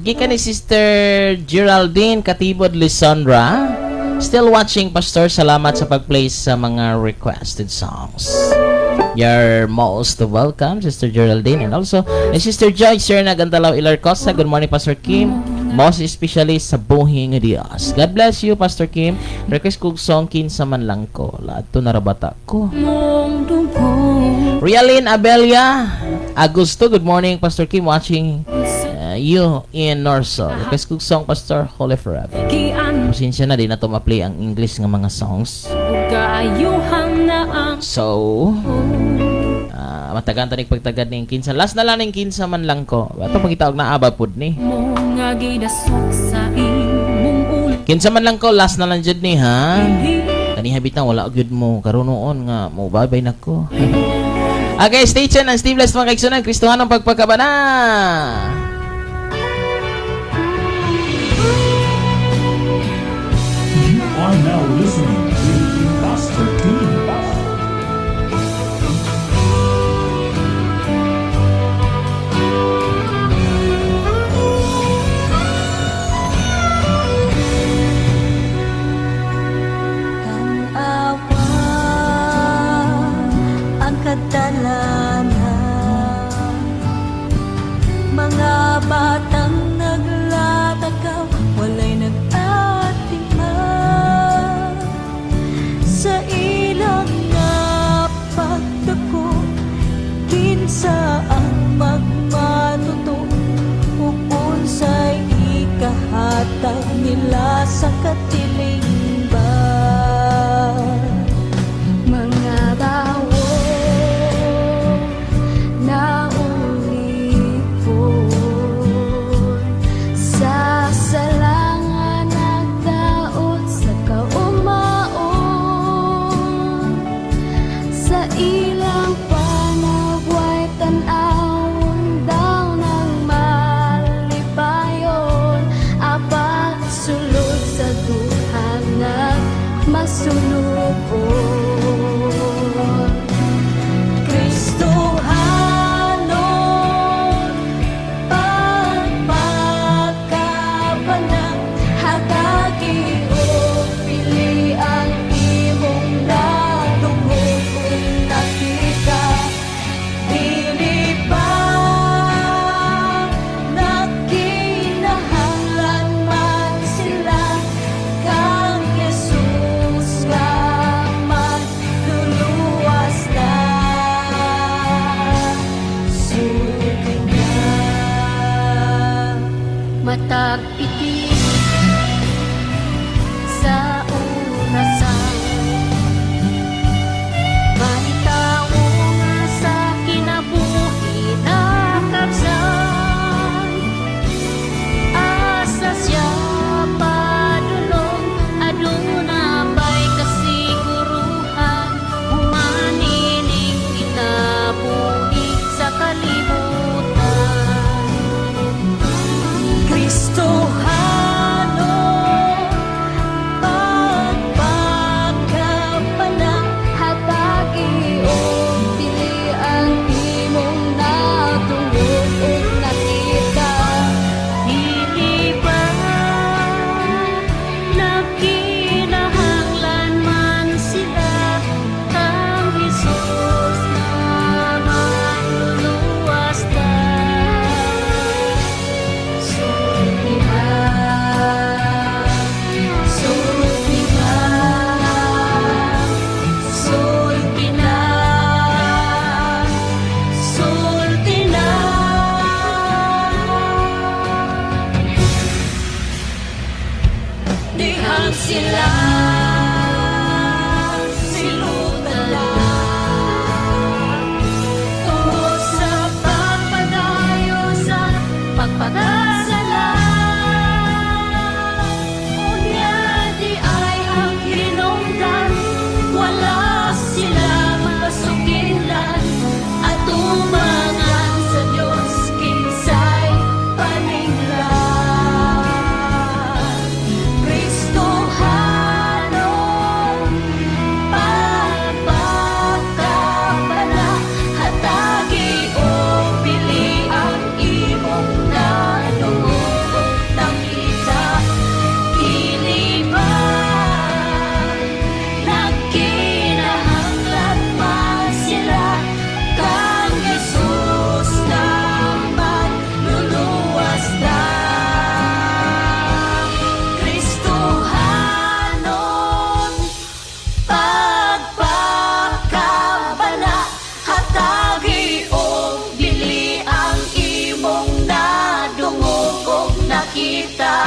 gikan ni Sister Geraldine Katibod Lisandra. Still watching, Pastor. Salamat sa pag-play sa mga requested songs. You're most welcome, Sister Geraldine. And also, Sister Joy, Sir Nagandalaw Ilarcosa. Good morning, Pastor Kim. Most especially sa buhing Dios. God bless you, Pastor Kim. Request kong song kinsa man lang ko. Lato narabata ko. Mong dugong Rialyn Abelia Agusto. Good morning, Pastor Kim. Watching you in Norso. Request kong song, Pastor, Holy Forever. kian Pasensya na, di na to ma-play ang English nga mga songs. ug kaayuhan na ang So, matagan tanig pagtagad ning kinsa. Last na lang ning kinsa man lang ko. Ato pagitaog na aba pud ni. mga gidasok sa imong ulo. Kinsa man lang ko, last na lang jud ni ha. Kani habitang wala gyud mo karon noon nga mo bye nako. Okay, stay tuned and stay blessed mga kaigsunan. Kristohanong pagpakabana. You are now listening to Pastor Kim. Tanawa ang kadalanan, mga batang naglatagaw, walay nag-atingan sa ilang nga pagdako. Kinsa ang magmatuto ug unsay ikahatag nila sa katilingban. Mga bawo na ulipon sa salangan nagdaot sa kaumaon, sa ilang panagway tan-awon daw ng malipayon, apat sulod sa dulo matag itim sa orasan. May tao nga sa kinabuhi na kabsan, asa siya padulong, aduna ba'y kasiguruhan, humanining kinabuhi sa kalibutan. Kristohano, pagpagkapala, hatagi o pilian imong natulog o nakita. Dili ba nakinahanglan man sila kang Jesus na manluluwas ta? Sulti na, sulti na, sulti na, sulti na. Dihang sila silutan lang tungkol sa pagpadayo sa pagpagkasala. Unya di ay ang hinungdan, wala sila mapasukilan at tumangan sa Diyos kinsay paninglan. Kristohano, pagpagkapala, hatagi o pili ang imong nanungkot nakita. Dili ba nagkinahanglan man sila kang Jesus na manluluwas na? Kristohanon, pagpagkabala, hatagi o bili ang imong nadungog o nakita.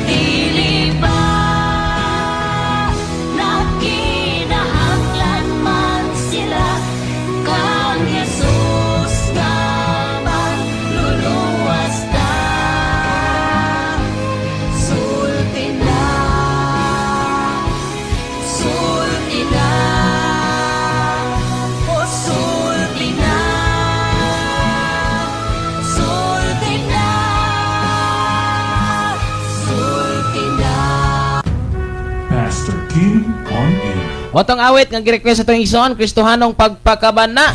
Dili ba nakinahanglan man sila kang Jesus na manluluwas na? Sulti na, sulti na, o sulti na, sulti na, sulti na. Pastor Kim on air. Watong awit nga gi-request sa itong igsoon, Kristohanong pagpakabana.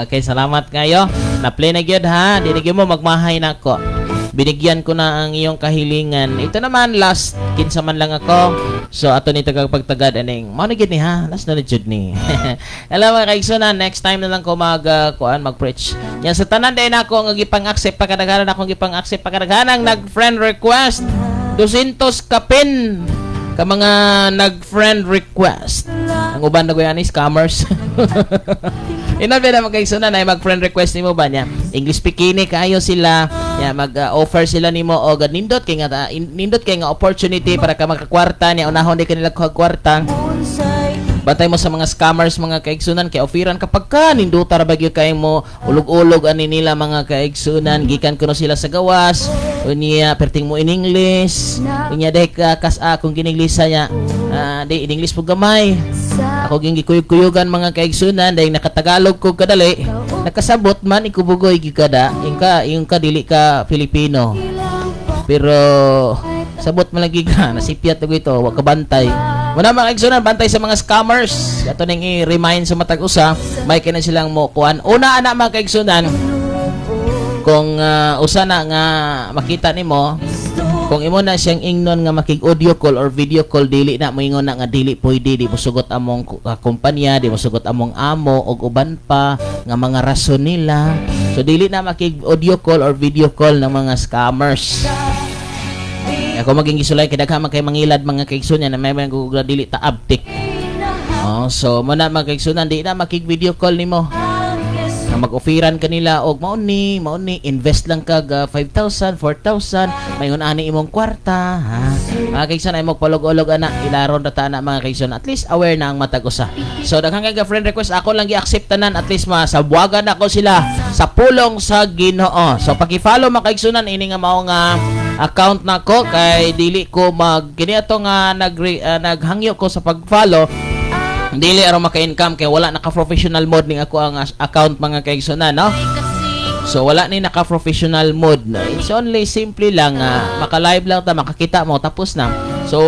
Okay, salamat kayo. Na-play na gyud ha. Dinigyan mo magmahay na ako. Binigyan ko na ang iyong kahilingan. Ito naman last kinsa man lang ako. So ato ni tagapagtagad aning mao na gyud ni ha. Last na jud ni. Alam mo kay igsoon, next time na lang ko mag-preach. Yan sa tanan din ako nga gipang-accept pakadaghanan akong gipang-accept pakadaghanang nag-friend request. 200 kapin ka mga nag-friend request. Ang uban na ko yan is scammers. Inalbi na magkaigsunan ay mag-friend request nimo ba niya? English speaking kayo sila. Ya mag-offer sila nimo o nindot kay nga opportunity para ka makakwarta niya unahon di kanila kwarta. Batay mo sa mga scammers mga kaigsunan kay ofiran kapag ka nindutar bagyo kay mo ulog-ulog ani nila mga kaigsunan gikan kuno sila sa gawas unya perting mo in English unya dek kas kung gininglisa niya di in English po gamay ako ging gikuyog-kuyugan mga kaigsunan dahil nakatagalog ko kadali nakasabot man ikubugoy gikada yung ka dili ka Filipino pero sabot man lagi ka nasipyat ko ito wa ka bantay. Muna mga kaigsunan, bantay sa mga scammers. Ito nang i-remind sa matag usa, may kailan silang mo kuan. Una ana mga kaigsunan, kung usa na nga makita nimo, kung imo na siyang ingnon nga makig audio call or video call dili na mo ingon na nga dili pwede di mo sugot among kumpanya, di mo sugot among amo og uban pa nga mga rason nila. So dili na makig audio call or video call ng mga scammers. Ako maging gisulay kay daghan man kay mangilad mga kaigsunan na may mga dili ta uptick. So mo na mga kaigsunan di na makig video call nimo. mag-offeran kanila og mao ni invest lang kag 5,000 4,000 mayon ani imong kwarta ha. Mga kaigsoon ay mo palog-olog ana ilaron ta na mga kaigsoon, at least aware na ang matag usa. So daghang kay friend request ako lang gi-accept tanan, at least masabwagan ako sila sa pulong sa Ginoo. So paki-follow mga kaigsunan ini nga mao nga account nako kay dili ko kini ato nga naghangyo ko sa pag-follow dili aron maka-income kay wala naka-professional mode ning ako ang account mga kaigsunan, no? So wala ni naka-professional mode. It's only simple lang maka-live lang ta, makakita mo tapos na. So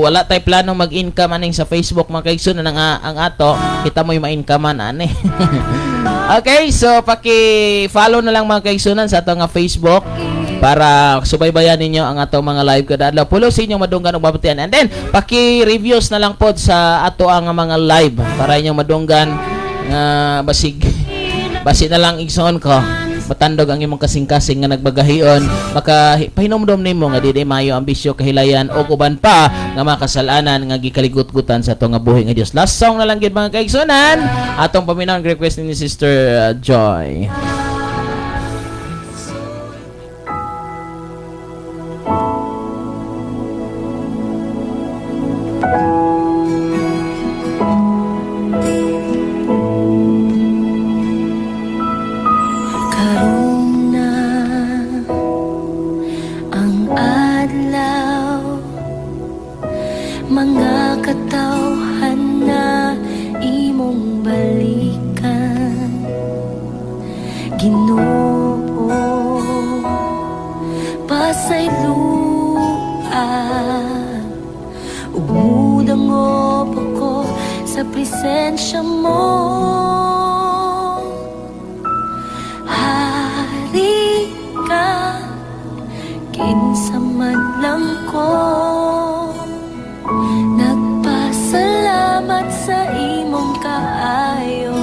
wala tay plano mag-income aning sa Facebook mga kaigsunan ang ato, kita mo yung ma-incomean ani. Okay, so paki-follow na lang mga kaigsunan sa ato nga Facebook para subaybayan ninyo ang atong mga live kada adlaw. Pulo sa inyong madunggan ug mabatian. And then paki-reviews na lang pod sa ato ang mga live para inyong madunggan basi na lang igsoon ko. Matandog ang imong kasing-kasing nga nagbagahion, makapahinomdom nimo nga di mayo ambisyo kahilayan o uban pa nga makasalanan nga gikaligut-gutan sa ato nga buhi nga Dios. Last song na lang gid mga kaigsunan, atong paminawon request ni Sister Joy. Mga katawhan na imong balikan, Ginoo, pasayloan ug mudangop ako sa presensya mo. Hari ka, kinsa man lang ko, nagpasalamat sa imong kaayo.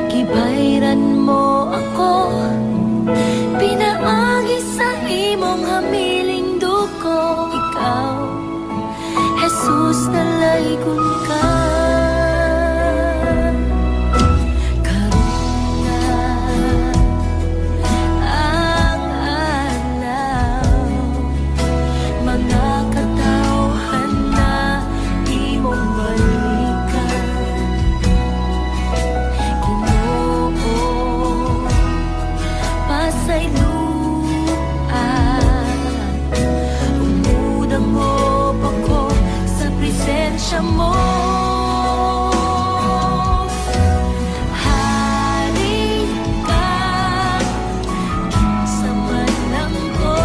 Gibayran mo ako, pinaagi sa imong hamiling duko. Ikaw, Jesus, nalaygon ka. Presensya mo, hari ka, sa manang ko,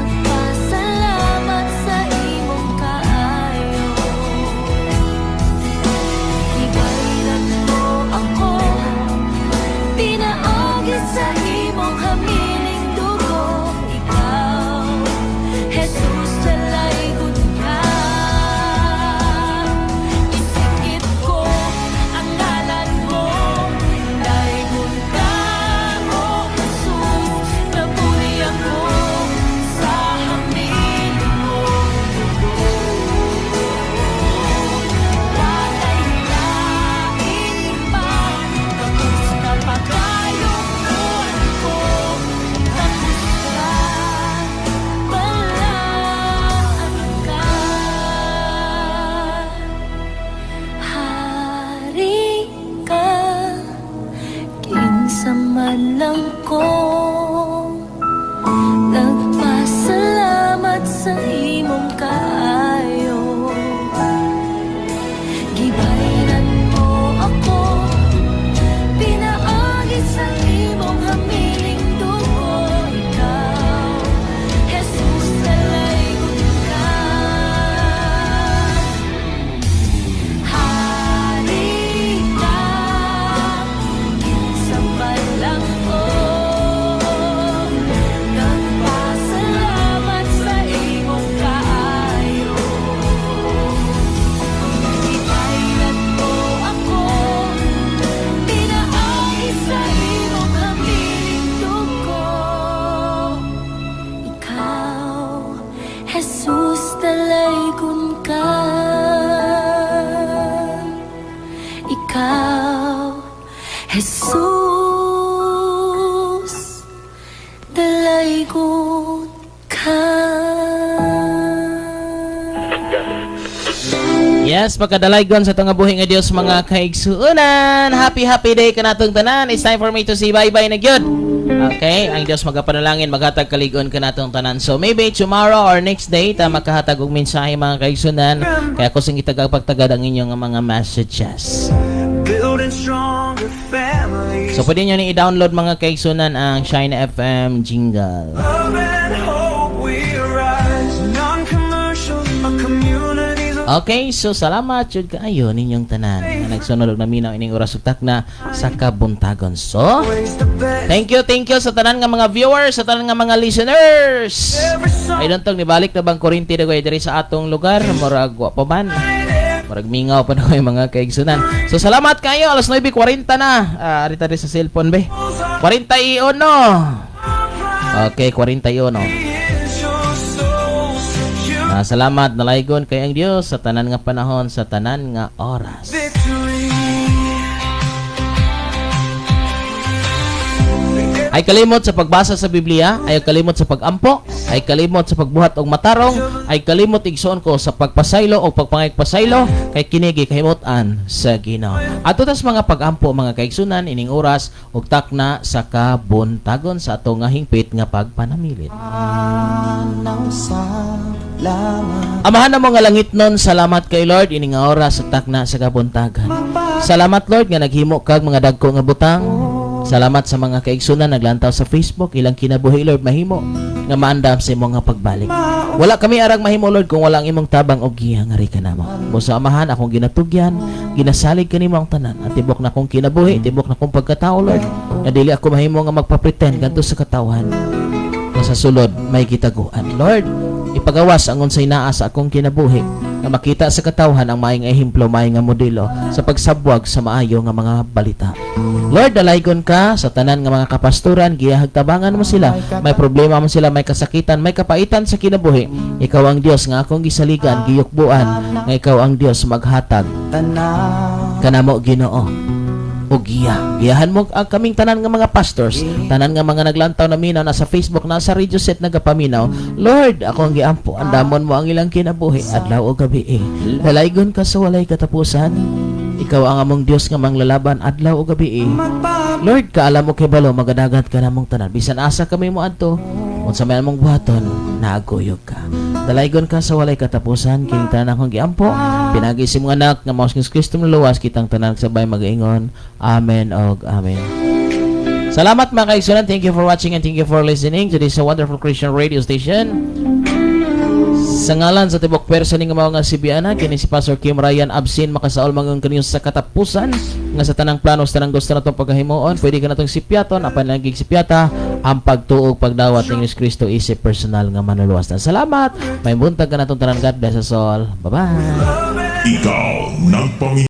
nagpasalamat sa imong kaayo. Ibayran mo ako, pinaagi sa imong hamiling dugo. Ikaw, Jesus, man lang ko, nagpasalamat sa imong kaayo. Gibayran mo ako, pinaagi sa imong hamiling dugo. Ikaw, Jesus, nalaygon ka. Hari ka, kinsa man lang ko, nagpasalamat sa imong kaayo. Dalaygon ka. Yes, pagkadalaygon sa itong buhi nga Diyos mga kaigsuunan. Happy day ka natong tanan. It's time for me to say bye-bye na gyud. Okay, ang Diyos magapanalangin, maghatag kaligon ka natong tanan. So maybe tomorrow or next day, ta makahatag og mensahe mga kaigsuunan. Kaya ko sing itagpagtagad ang inyong mga messages. Building stronger families. So pwede nyo ni i-download mga kaigsuunan ang Shine FM jingle. Love and hope we rise. Non-commercial, a community. Okay, so salamat jud kaayo ninyong tanan nga nagsunod og naminaw ining oras ug na sa kabuntagon. So, thank you sa tanan nga mga viewers, sa tanan nga mga listeners. Ay dontong nibalik na bang kuryente dagoy diri sa atong lugar, murag wa pa man. Murag mingaw pa dagoy mga kaigsunan. So salamat kayo, alas 9:40 na. Arita rin sa cellphone be. 41 no. Okay, 41. Salamat nalaygon kay ang Dios sa tanan nga panahon, sa tanan nga oras. Ay kalimot sa pagbasa sa Biblia, ay kalimot sa pagampo, ay kalimot sa pagbuhat og matarong, ay kalimot igsoon ko sa pagpasaylo o pagpangaypasaylo kay kinigi kahimutan sa Ginoo. Ato tas mga pagampo mga kaigsunan ining oras ug takna sa kabuntagon sa ato nga hingpit nga pagpanamilit. Amahan na mo nga langit nun, salamat kay Lord ining nga oras ug takna sa kabuntagan. Salamat Lord nga naghimo kag mga dagko nga butang. Salamat sa mga kaigsunan naglantaw sa Facebook ilang kinabuhi Lord mahimo nga maandam sa imong nga pagbalik. Wala kami arang mahimo Lord kung wala ang imong tabang og giya nga ri kanamo. Busa amahan akong ginatugyan, ginasalig kanimo ang tanan at tibok na kong kinabuhi, tibok na kong pagkatao Lord. Na dili ako mahimo nga magpa-pretend ngadto sa katawhan. Nga sa sulod may kitaguan. Lord, ipagawas ang unsay naa sa akong kinabuhi na makita sa katawhan ang maayong ehemplo, maayong nga modelo sa pagsabwag sa maayo nga mga balita. Lord, dalaygon ka sa tanan nga mga kapasturan, giyahagtabangan mo sila. May problema mo sila, may kasakitan, may kapaitan sa kinabuhi. Ikaw ang Dios nga akong gisaligan, giyukbuan, nga ikaw ang Dios maghatag kanamo Ginoo o giyahan mo ang kaming tanan nga mga pastors, tanan nga mga naglantaw na minaw nasa Facebook, nasa radio set nagapaminaw. Lord, ako ang giampo, andamon mo ang ilang kinabuhi adlaw o gabi. Dalaygon ka sa walay katapusan. Ikaw ang among Dios nga manglalaban adlaw o gabi. Lord, kaalam mo kay balo magadagat ka namong tanan. Bisan asa kami mo adto, unsa may among buhaton, naaguyog ka. Dalaygon ka sa walay katapusan, kining tanan akong giampo. Pinagi si mong anak nga maos kang Kristo luwas, kitang tanan sabay mag-ingon. Amen og amen. Salamat mga kaigsunan. Thank you for watching and thank you for listening to this wonderful Christian radio station. Sa ngalan sa tibok person nga mga sibiana, kini si Pastor Kim Ryan Absin makasaol mangon kaniyo sa katapusan nga sa tanang plano sa tanang gusto natong pagkahimuon, pwede ka natong sipyaton apan nagig sipyata ang pagtuog pagdawat ni Hesus Kristo isip personal nga manluluwas. Salamat. May buntag ka natong tanan. God bless us all. Bye-bye. Ikaw nagpamilya.